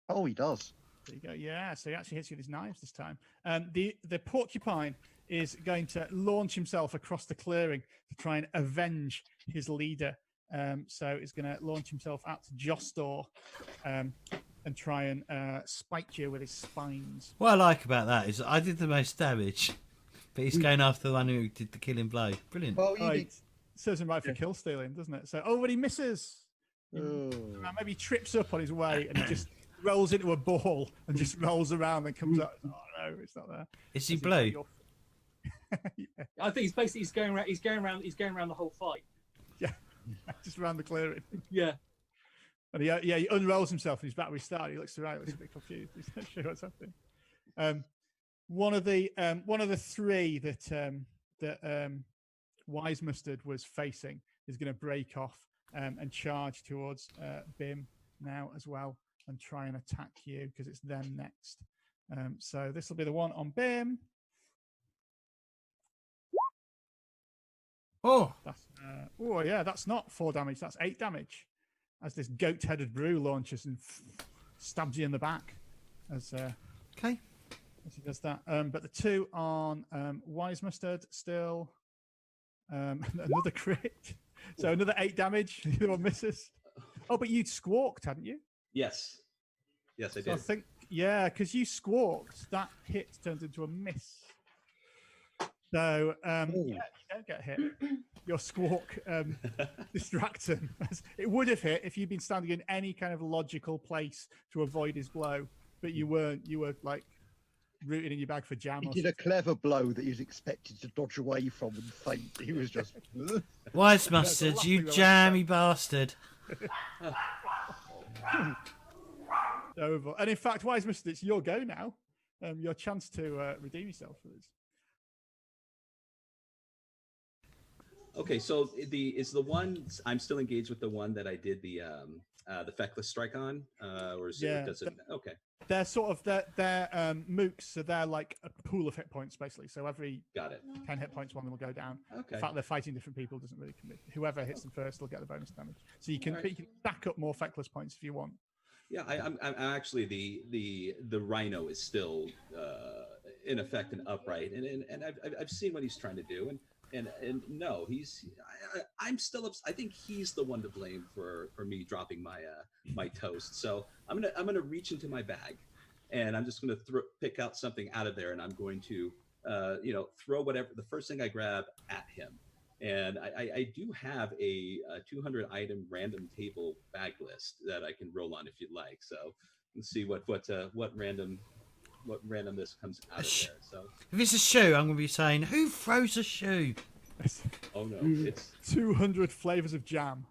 Oh, he does. There you go. Yeah, so he actually hits you with his knives this time. The porcupine is going to launch himself across the clearing to try and avenge his leader. So he's going to launch himself out to Jostor and try and spike you with his spines. What I like about that is I did the most damage, but he's going after the one who did the killing blow. Brilliant. Well, you Oh, did. it serves him right for kill stealing, doesn't it? So, but he misses. Maybe he trips up on his way and he just rolls into a ball and just rolls around and comes up. Oh no, it's not there. Is he blue? Yeah, I think he's basically he's going around the whole fight. just around the clearing. Yeah. And he unrolls himself and he's back where he started. He looks around, looks a bit confused. He's not sure what's happening. One of the three that Wise Mustard was facing is going to break off and charge towards Bim now as well and try and attack you because it's them next. So this will be the one on Bim. Oh, That's not 4 damage. That's 8 damage. As this goat-headed Broo launches and stabs you in the back, as okay. as he does that. But the 2 on Wise Mustard still another crit. So another 8 damage. The other one misses. Oh, but you'd squawked, hadn't you? Yes. Yes, I So I did. think because you squawked, that hit turns into a miss. So you don't get hit. Your squawk distracts him. It would have hit if you'd been standing in any kind of logical place to avoid his blow, but you weren't. You were like rooting in your bag for jam. He Or did a clever blow that he was expected to dodge away from and faint. He was just. Wise Mustard, you jammy bastard. over. And in fact, Wise Mustard, it's your go now. Your chance to redeem yourself for this. Okay, so is the one I'm still engaged with the one that I did the feckless strike on, or is Yeah, it, does it? Okay, They're sort of they're mooks, so they're like a pool of hit points basically. So every got it. 10 hit points, one of them will go down. Okay, The fact they're fighting different people doesn't really commit. Whoever hits them first will get the bonus damage. So you can, Alright. but you can stack up more feckless points if you want. yeah, I'm actually the rhino is still in effect and upright, and I've seen what he's trying to do, and no, I'm still I think he's the one to blame for me dropping my toast. So I'm gonna reach into my bag, and I'm just gonna pick out something out of there, and I'm going to throw whatever the first thing I grab at him. And I do have a 200 item random table bag list that I can roll on if you'd like. So let's see what random this comes out of there. So If it's a shoe, I'm going to be saying, who throws a shoe? oh no, it's 200 flavors of jam.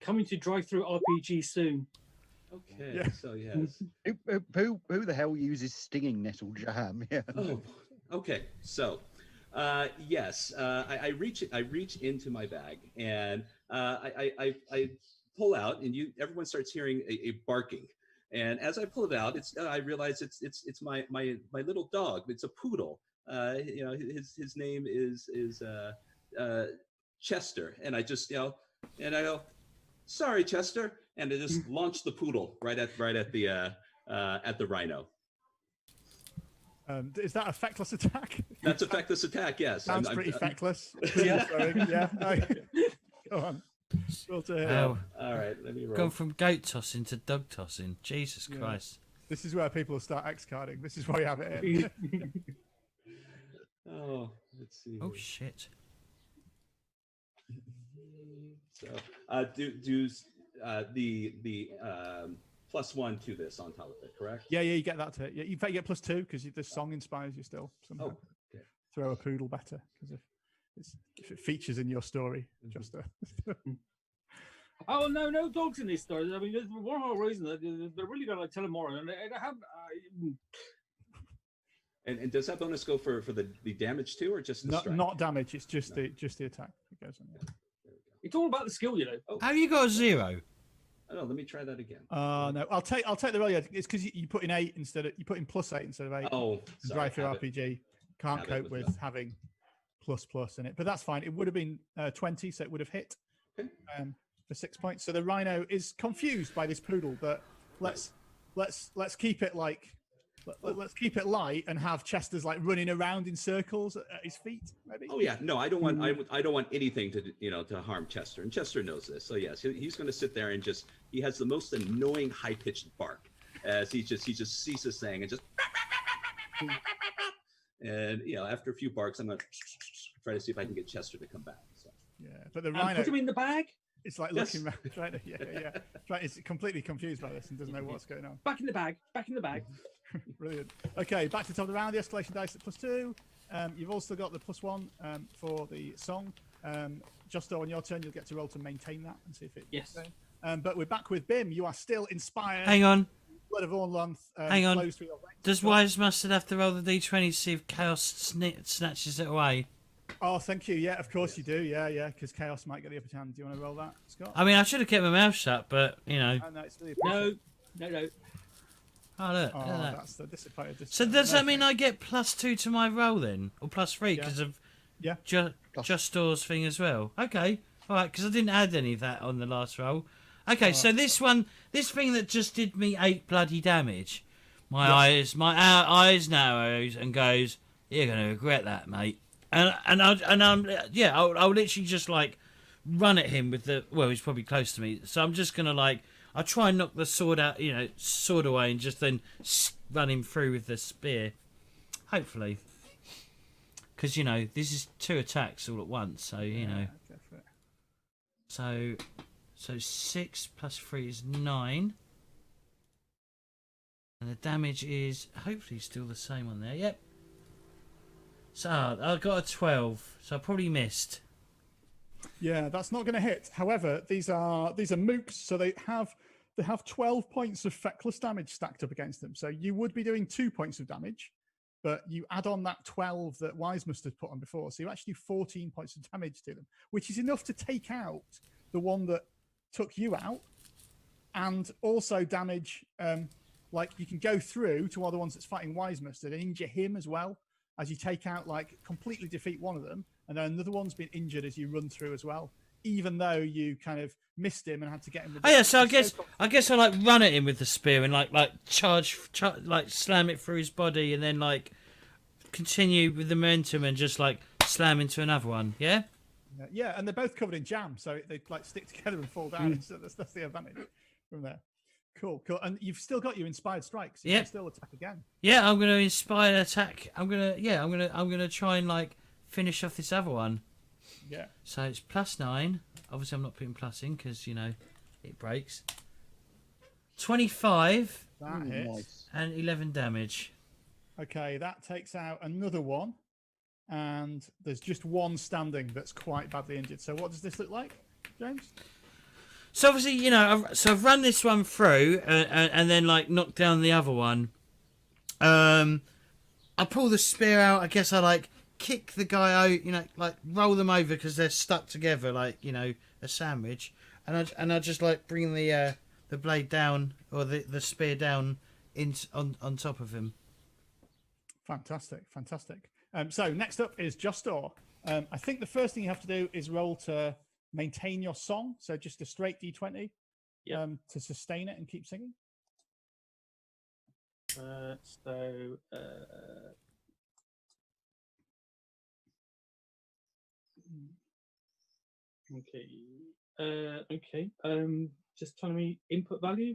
Coming to drive-through RPG soon. okay. Yeah. So yes. Who the hell uses stinging nettle jam? Yeah. Oh, okay. So, yes, I reach into my bag, and I pull out, and everyone starts hearing a barking. And as I pull it out, I realize it's my little dog. It's a poodle. His name is Chester, and I just and I go, sorry, Chester, and I just launch the poodle right at the rhino. Is that a feckless attack? That's a feckless attack, yes. Sounds pretty feckless. Yeah. Yeah. Okay. Go on. Roll to hit. Oh, All right, let me roll. gone from goat tossing to dog tossing. Jesus Yeah. Christ. This is where people will start X-carding. This is why you have it in. Oh, let's see. Oh, shit. So, do the +1 to this on top of it, correct? Yeah, you get that to it. Yeah, in fact, you get +2 because the song inspires you still somehow. Oh, okay. Throw a poodle better because if it features in your story, just Oh no dogs in this story. I mean, there's one whole reason that they're really gonna tell them more, and they have. And does that bonus go for the damage too, or just the strike? not damage. It's just the attack that goes on. Yeah. There we go. It's all about the skill, you know. Oh, Have you got a 0? no, let me try that again. No, I'll take the roll. Yeah, it's because you put in 8 instead of +8 instead of 8. Oh, sorry, Drive through have it. RPG can't Have it cope with with having ++ in it, but that's fine. It would have been 20, so it would have hit Okay. for 6 points. So the rhino is confused by this poodle, but let's keep it like let's keep it light and have Chester's like running around in circles at his feet, maybe. Oh yeah, no, I don't want I don't want anything to to harm Chester, and Chester knows this. So yes, he's going to sit there and he has the most annoying high pitched bark as he just sees this thing and just and after a few barks, I'm going to try to see if I can get Chester to come back. So. Yeah, but the rhino put him in the bag. It's like looking around, trying to it's completely confused by this and doesn't know what's going on. Back in the bag. Back in the bag. Brilliant. Okay, back to the top of the round. The escalation dice at +2. You've also got the +1 for the song. Just on your turn, you'll get to roll to maintain that and see if it. Yes. But we're back with Bim. You are still inspired. Hang on. Blood of Orlanthi. Hang on. Flows through your veins. Does Wise Mustard have to roll the d20 to see if Chaos snatches it away? Oh, thank you. Yeah, of course you do. Yeah, because Chaos might get the upper hand. Do you want to roll that, Scott? I mean, I should have kept my mouth shut, but Oh, no, it's really No. Oh, look. Oh, look at that. that's the disappointed. So does that mean I get +2 to my roll then, or +3 Yeah. because of Yeah. Just Store's thing as well? Okay, all right, because I didn't add any of that on the last roll. Okay, so this thing that just did me 8 bloody damage, my eyes narrows and goes, "You're gonna regret that, mate." I'll literally just like run at him with he's probably close to me, so I'm just gonna I'll try and knock the sword out, sword away, and just then run him through with the spear. Hopefully. Because, this is 2 attacks all at once, so, Go for it. So 6 plus 3 is 9. And the damage is hopefully still the same on there. Yep. So I got a 12, so I probably missed. Yeah, that's not going to hit. However, these are mooks, so they have 12 points of feckless damage stacked up against them. So you would be doing 2 points of damage, but you add on that 12 that Wise Mustard put on before, so you actually do 14 points of damage to them, which is enough to take out the one that took you out, and also damage. You can go through to all the ones that's fighting Wise Mustard and injure him as well, as you take out, completely defeat one of them, and then another one's been injured as you run through as well, even though you kind of missed him and had to get him. So I guess I run at him with the spear and charge, slam it through his body, and then continue with the momentum and just slam into another one. Yeah. Yeah, and they're both covered in jam, so they stick together and fall down. So that's the advantage from there. Cool. And you've still got your inspired strikes. You can still attack again. Yeah, I'm gonna inspire attack. I'm gonna try and finish off this other one. Yeah. So it's +9. Obviously, I'm not putting plus in because it breaks. 25. That hits. Nice. And 11 damage. Okay, that takes out another one, and there's just one standing that's quite badly injured. So what does this look like, James? So obviously, I've run this one through and then knock down the other one. I pull the spear out. I guess I kick the guy out. Roll them over because they're stuck together, a sandwich. And I just bring the blade down, or the spear down on top of him. Fantastic. So next up is Justor. I think the first thing you have to do is roll to maintain your song. So just a straight D20 to sustain it and keep singing. Okay. Just telling me input value.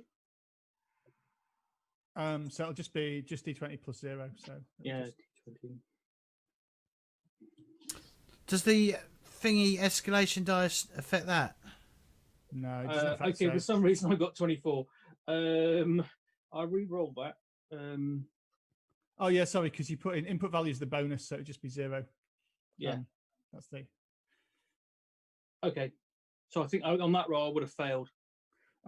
So it'll just be D20 plus 0. So Yeah, D20. Does the thingy escalation dice affect that? No. It doesn't affect Okay. For some reason, I got 24. I'll re-roll that. Oh yeah, sorry, because you put in input value is the bonus, so it'd just be 0. Yeah. That's the. Okay. So I think on that roll I would have failed.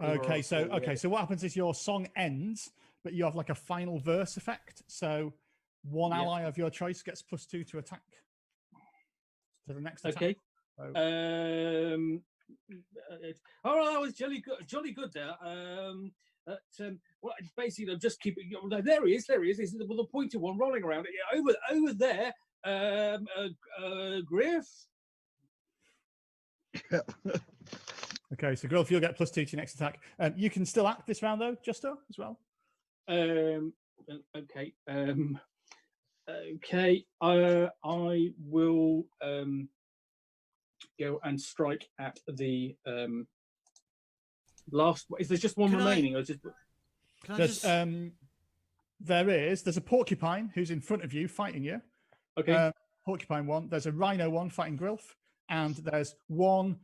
Okay, so what happens is your song ends, but you have a final verse effect. So one ally of your choice gets +2 to attack. To the next attack. Okay. So, that was jolly good there. Basically, I'm just keeping. There he is. This is the pointed one rolling around. Over there, Griff. Okay, so Grolf, you'll get +2 to your next attack. You can still act this round though, Justo, as well. Okay. Okay. I will go and strike at the last. Is there just one remaining? Or just? Can I There's just... there's a porcupine who's in front of you fighting you. Okay. Porcupine one. There's a rhino one fighting Grilf, and there's one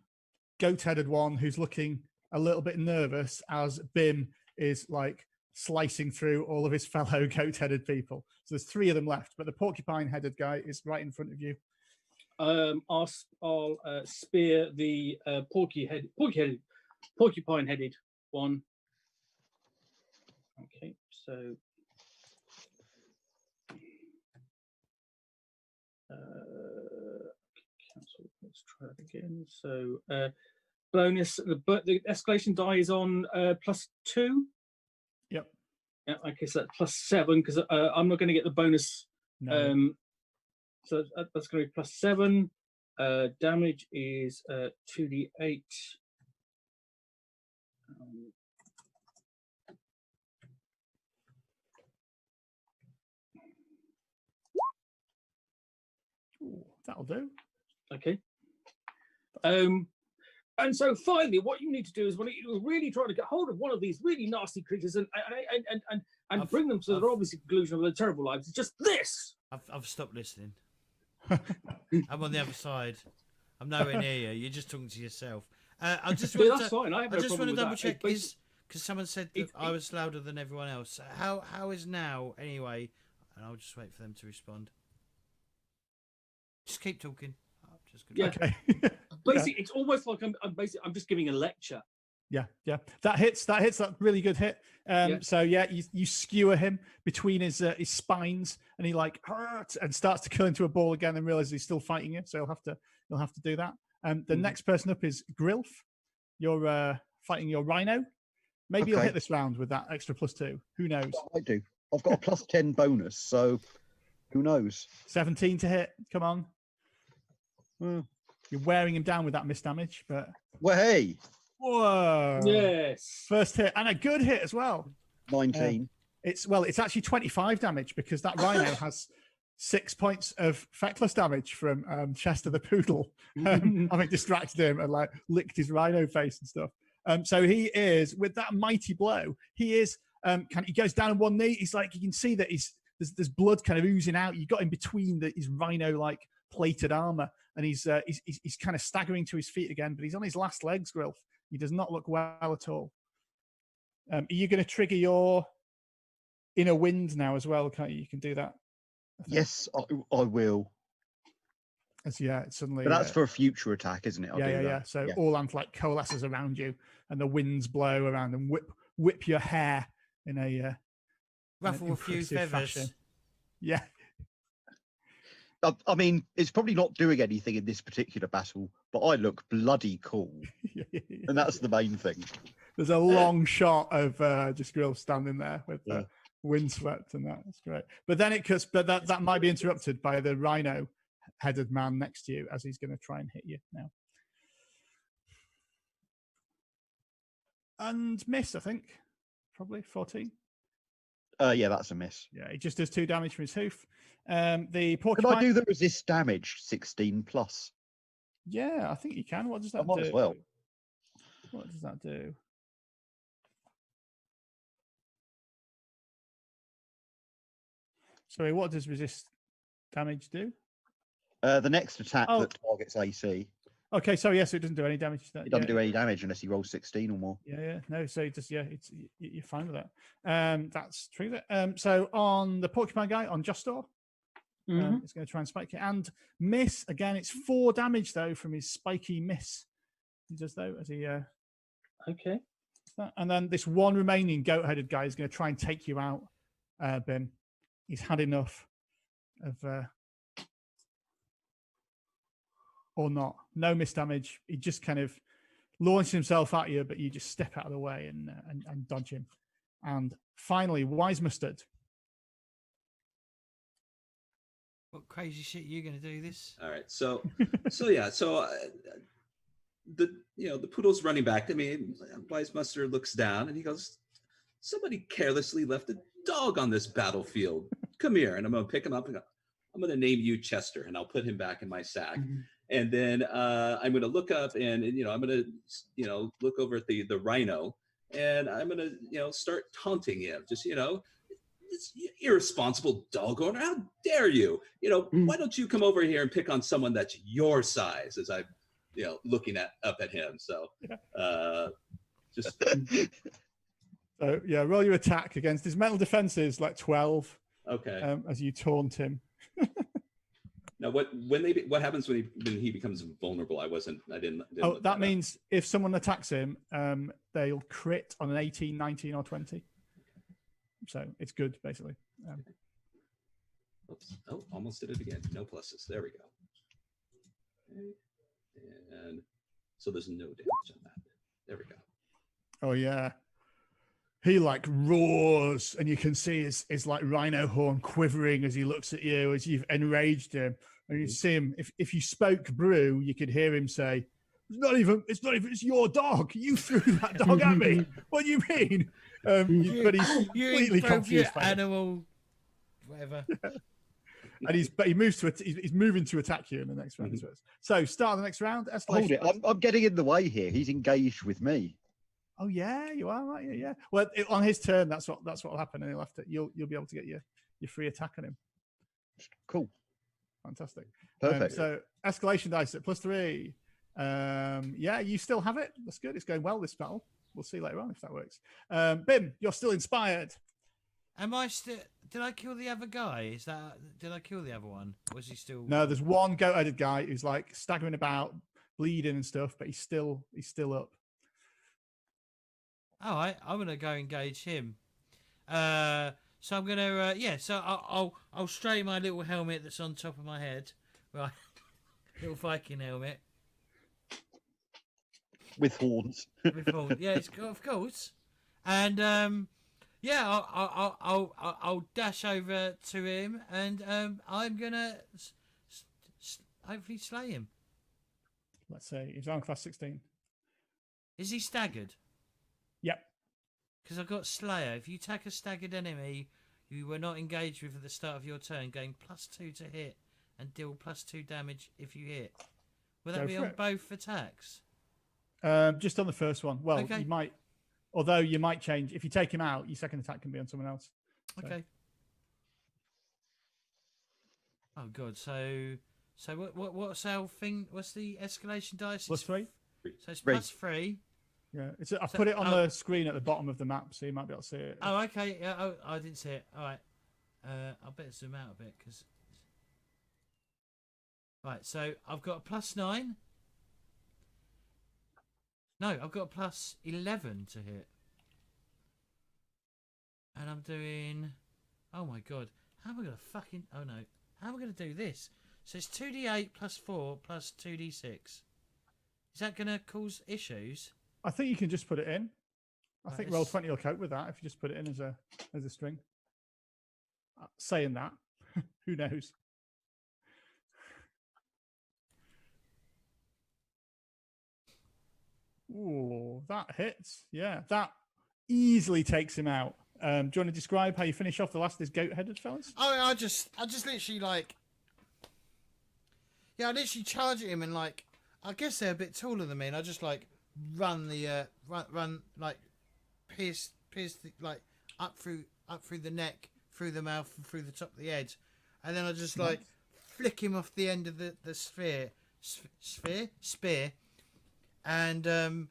goat-headed one who's looking a little bit nervous as Bim is like slicing through all of his fellow goat-headed people. So there's 3 of them left, but the porcupine-headed guy is right in front of you. I'll spear the porcupine-headed one. Okay, so cancel. Let's try that again. So bonus. The escalation die is on +2. Yep. Yeah. Okay, so that's +7 because I'm not going to get the bonus. No. So that's going to be +7. Damage is 2d8. Ooh, that'll do. Okay. And so finally, what you need to do is when you're really trying to get hold of one of these really nasty creatures and bring them to their obvious conclusion of their terrible lives, it's just this. I've stopped listening. I'm on the other side. I'm nowhere near you. You're just talking to yourself. I just want that's fine. I just want to double check because someone said that I was louder than everyone else. How is now anyway? And I'll just wait for them to respond. Just keep talking. Yeah. Okay. Basically, it's almost like I'm just giving a lecture. Yeah. That hits. That really good hit. So yeah, you skewer him between his spines, and he like hurts and starts to curl into a ball again, and realizes he's still fighting you. So you'll have to do that. The next person up is Grilf. You're fighting your rhino. Maybe you'll hit this round with that extra +2. Who knows? I do. I've got a +10 bonus, so who knows? 17 to hit. Come on. You're wearing him down with that misdamage, but Well, hey, whoa! Yes, first hit and a good hit as well. 19. It's actually 25 damage because that rhino has 6 points of feckless damage from Chester the Poodle, having distracted him and like licked his rhino face and stuff. So he is with that mighty blow. He is he goes down on one knee. He's like, you can see that there's blood kind of oozing out. You got in between his rhino like plated armor, and he's kind of staggering to his feet again, but he's on his last legs, Grilf. He does not look well at all. Are you going to trigger your inner wind now as well? Can't you? You can do that. Yes, I will. It's suddenly. But that's for a future attack, isn't it? Yeah. So Orlanthi like coalesces around you, and the winds blow around and whip your hair in a ruffle a few feathers. Fashion. Yeah. I mean, it's probably not doing anything in this particular battle, but I look bloody cool, and that's the main thing. There's a long shot of just Grill standing there with the windswept, and that's great. But then it cuts. But that might be interrupted by the rhino-headed man next to you as he's going to try and hit you now. And miss, I think, probably 14. Yeah, that's a miss. Yeah, he just does 2 damage from his hoof. The porcupine. Can I do the resist damage 16 plus? Yeah, I think you can. What does that do? As well. What does that do? Sorry, what does resist damage do? The next attack that targets AC. Okay, so yes, it doesn't do any damage to that. It doesn't do any damage unless he rolls 16 or more. Yeah. No, so it just you're fine with that. That's true. So on the porcupine guy, on Justor, it's going to try and spike it and miss again. It's 4 damage though from his spiky miss. He does though as he. Okay. And then this one remaining goat-headed guy is going to try and take you out, Bim. He's had enough of. Or not. No misdamage. He just kind of launches himself at you, but you just step out of the way and dodge him. And finally, Wise Mustard. what crazy shit you're going to do this? All right. So the poodle's running back. I mean, Wise Mustard looks down and he goes, "Somebody carelessly left a dog on this battlefield. Come here." And I'm going to pick him up and go, "I'm going to name you Chester," and I'll put him back in my sack. And then I'm going to look up and I'm going to look over at the rhino, and I'm going to start taunting him. Just this irresponsible dog owner, how dare you? Why don't you come over here and pick on someone that's your size? As I'm looking up at him. So just so yeah, roll your attack against his mental defenses like 12. Okay. As you taunt him. Now, what happens when he becomes vulnerable? I didn't Oh, that means if someone attacks him, they'll crit on an 18, 19, or 20. So it's good, basically. Oops. Oh, almost did it again. No pluses. There we go. Okay. And so there's no damage on that. There we go. Oh yeah. He like roars, and you can see his like rhino horn quivering as he looks at you as you've enraged him. And you see him. If you spoke Broo, you could hear him say, it's your dog. You threw that dog at me. What do you mean? But he's completely confused. Animal, whatever. And he's moving to attack you in the next round. So start the next round. Escalation. Hold it. I'm getting in the way here. He's engaged with me. Oh yeah, you are, right? Yeah. Well, on his turn, that's what will happen, and you'll be able to get your free attack on him. Cool. Fantastic. Perfect. So escalation dice at +3. Yeah, you still have it. That's good. It's going well, this battle. We'll see later on if that works. Bim, you're still inspired. Am I still? Did I kill the other guy? Did I kill the other one? Was he still? No, there's one goat-headed guy who's like staggering about, bleeding and stuff, but he's still up. All right, I'm gonna go engage him. So I'm gonna So I'll straighten my little helmet that's on top of my head, right? Little Viking helmet with horns. With horns. Yeah, of course. And I'll dash over to him, and I'm gonna hopefully slay him. Let's say he's on class 16. Is he staggered? Yep. Because I've got Slayer. If you attack a staggered enemy you were not engaged with at the start of your turn, going +2 to hit and deal +2 damage if you hit. Will that be on both attacks? Just on the first one. Well, okay. You might, although you might change. If you take him out, your second attack can be on someone else. So. Okay. Oh god. So what's our thing? What's the escalation dice? +3. So it's +3. Yeah, I put it on the screen at the bottom of the map, so you might be able to see it. Oh, okay. Yeah, I didn't see it. All right. I'll better zoom out a bit because. Right, so I've got a +9. No, I've got a +11 to hit, and I'm doing. Oh my god, how am I gonna fucking? Oh no, how am I gonna do this? So it's 2d8 +4 +2d6. Is that gonna cause issues? I think you can just put it in. I think Roll20 will cope with that if you just put it in as a string. Saying that, who knows? Ooh, that hits. Yeah, that easily takes him out. Do you want to describe how you finish off the last of this goat-headed fellas? Oh, I just literally like. Yeah, I literally charge at him and like. I guess they're a bit taller than me, and I just like. Run like pierce the, like up through the neck, through the mouth, and through the top of the head, and then I just like flick him off the end of the spear, and there's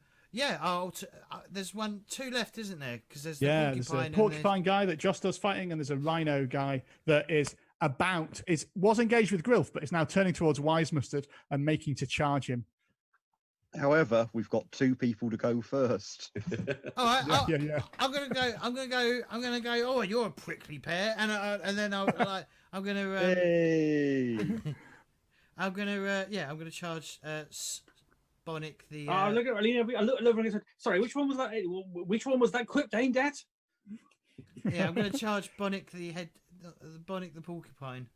2 left, isn't there? Because there's the porcupine, there's a porcupine guy that Joss does fighting, and there's a rhino guy that was engaged with Grilf, but is now turning towards Wise Mustard and making to charge him. However, we've got 2 people to go first. All right, yeah. I'm gonna go. Oh, you're a prickly pear, and then I'm gonna. Hey. I'm gonna charge Bonic the. I look at Alina. I look over and I said, "Sorry, which one was that? Which one was that quip aimed at?" Yeah, I'm gonna charge Bonic the porcupine.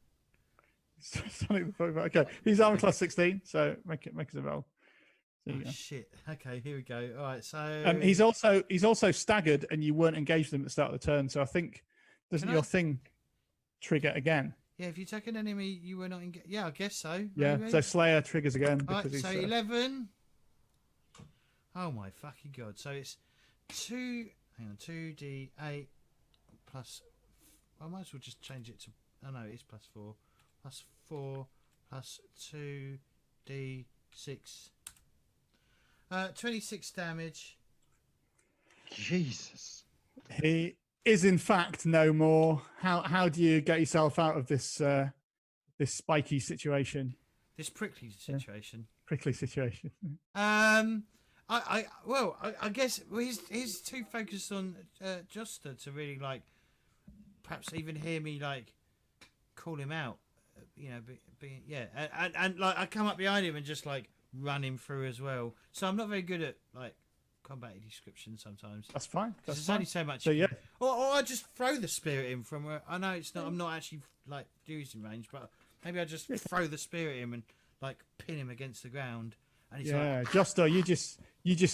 Sonic the Pokemon. Okay, he's armor class 16, so make us a roll. There you Oh, go. shit. Okay, here we go. All right, so He's also staggered, and you weren't engaged with him at the start of the turn. So I think doesn't Can your I- thing trigger again? yeah. If you take an enemy, you were not in. Yeah, I guess so. Yeah. Maybe. So Slayer triggers again All right, because so he's 11. Oh my fucking god! So it's 2. Hang on, 2d8 plus. I might as well just change it to. Oh no, it's plus 4. Plus 4 plus 2d6. 26 damage. Jesus. he is in fact no more. How do you get yourself out of this this spiky situation, This prickly situation. prickly situation? I guess he's too focused on Juster to really like, perhaps even hear me like call him out, you know. And like I come up behind him and just like run him through as well. So I'm not very good at like combat description sometimes. That's fine. That's There's fine. only so much. So you yeah, can- or I just throw the spear at him from where I know it's not. I'm not actually like using range, but maybe I just throw the spear at him and like pin him against the ground. And he's yeah. like, Justo, you just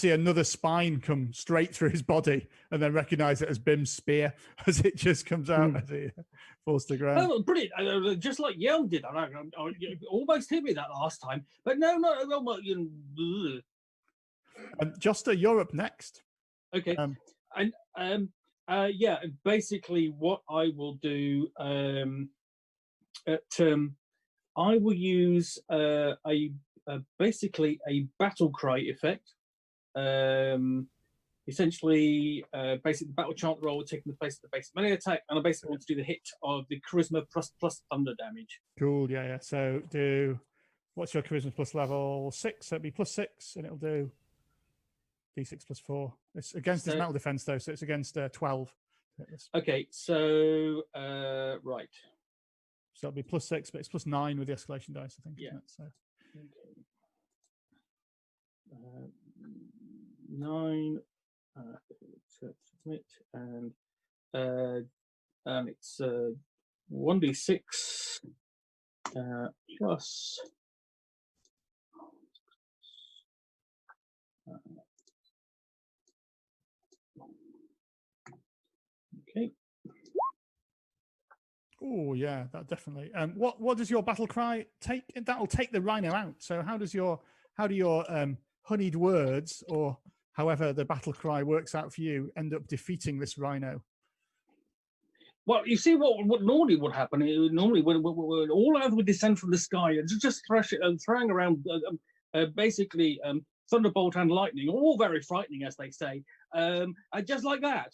see another spine come straight through his body, and then recognise it as Bim's spear as it just comes out as he falls to the ground. Oh, brilliant! Just like Yell did. I you almost hit me that last time, but no. Justo, you're up next. Okay, Um, and yeah, basically what I will do I will use basically a battle cry effect. Essentially, basically the battle chant roll taking the place of the basic melee attack, and I basically want to do the hit of the charisma plus thunder damage. Cool. Yeah. So what's your charisma plus level 6? So it'll be plus 6, and it'll do d6 plus 4. It's against his So- metal defense though, so it's against 12. Okay, so right. So it'll be plus 6, but it's plus 9 with the escalation dice, I think. Yeah. Isn't it? So Okay. 9 submit, and it's 1d6 plus okay. oh yeah, that definitely. What does your battle cry take? That'll take the rhino out. So how do your honeyed words, or however the battle cry works out for you, end up defeating this rhino? Well, you see what normally would happen. Normally, when all over would descend from the sky and just throwing around basically thunderbolt and lightning, all very frightening, as they say, just like that.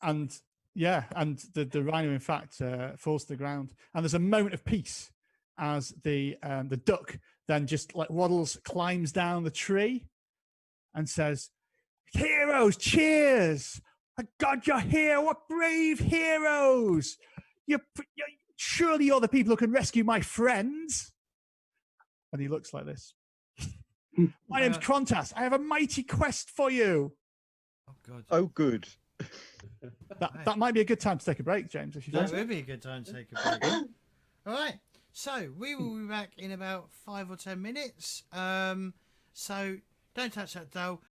And yeah, and the rhino in fact falls to the ground, and there's a moment of peace as the duck then just like waddles, climbs down the tree, and says, "Heroes, cheers! God, you're here! What brave heroes! Surely you're the people who can rescue my friends." And he looks like this. "My name's Krontas. I have a mighty quest for you." oh god. Oh, good. That might be a good time to take a break, James, if you That fancy. would be a good time to take a break. All right. So we will be back in about 5 or 10 minutes. So don't touch that dial.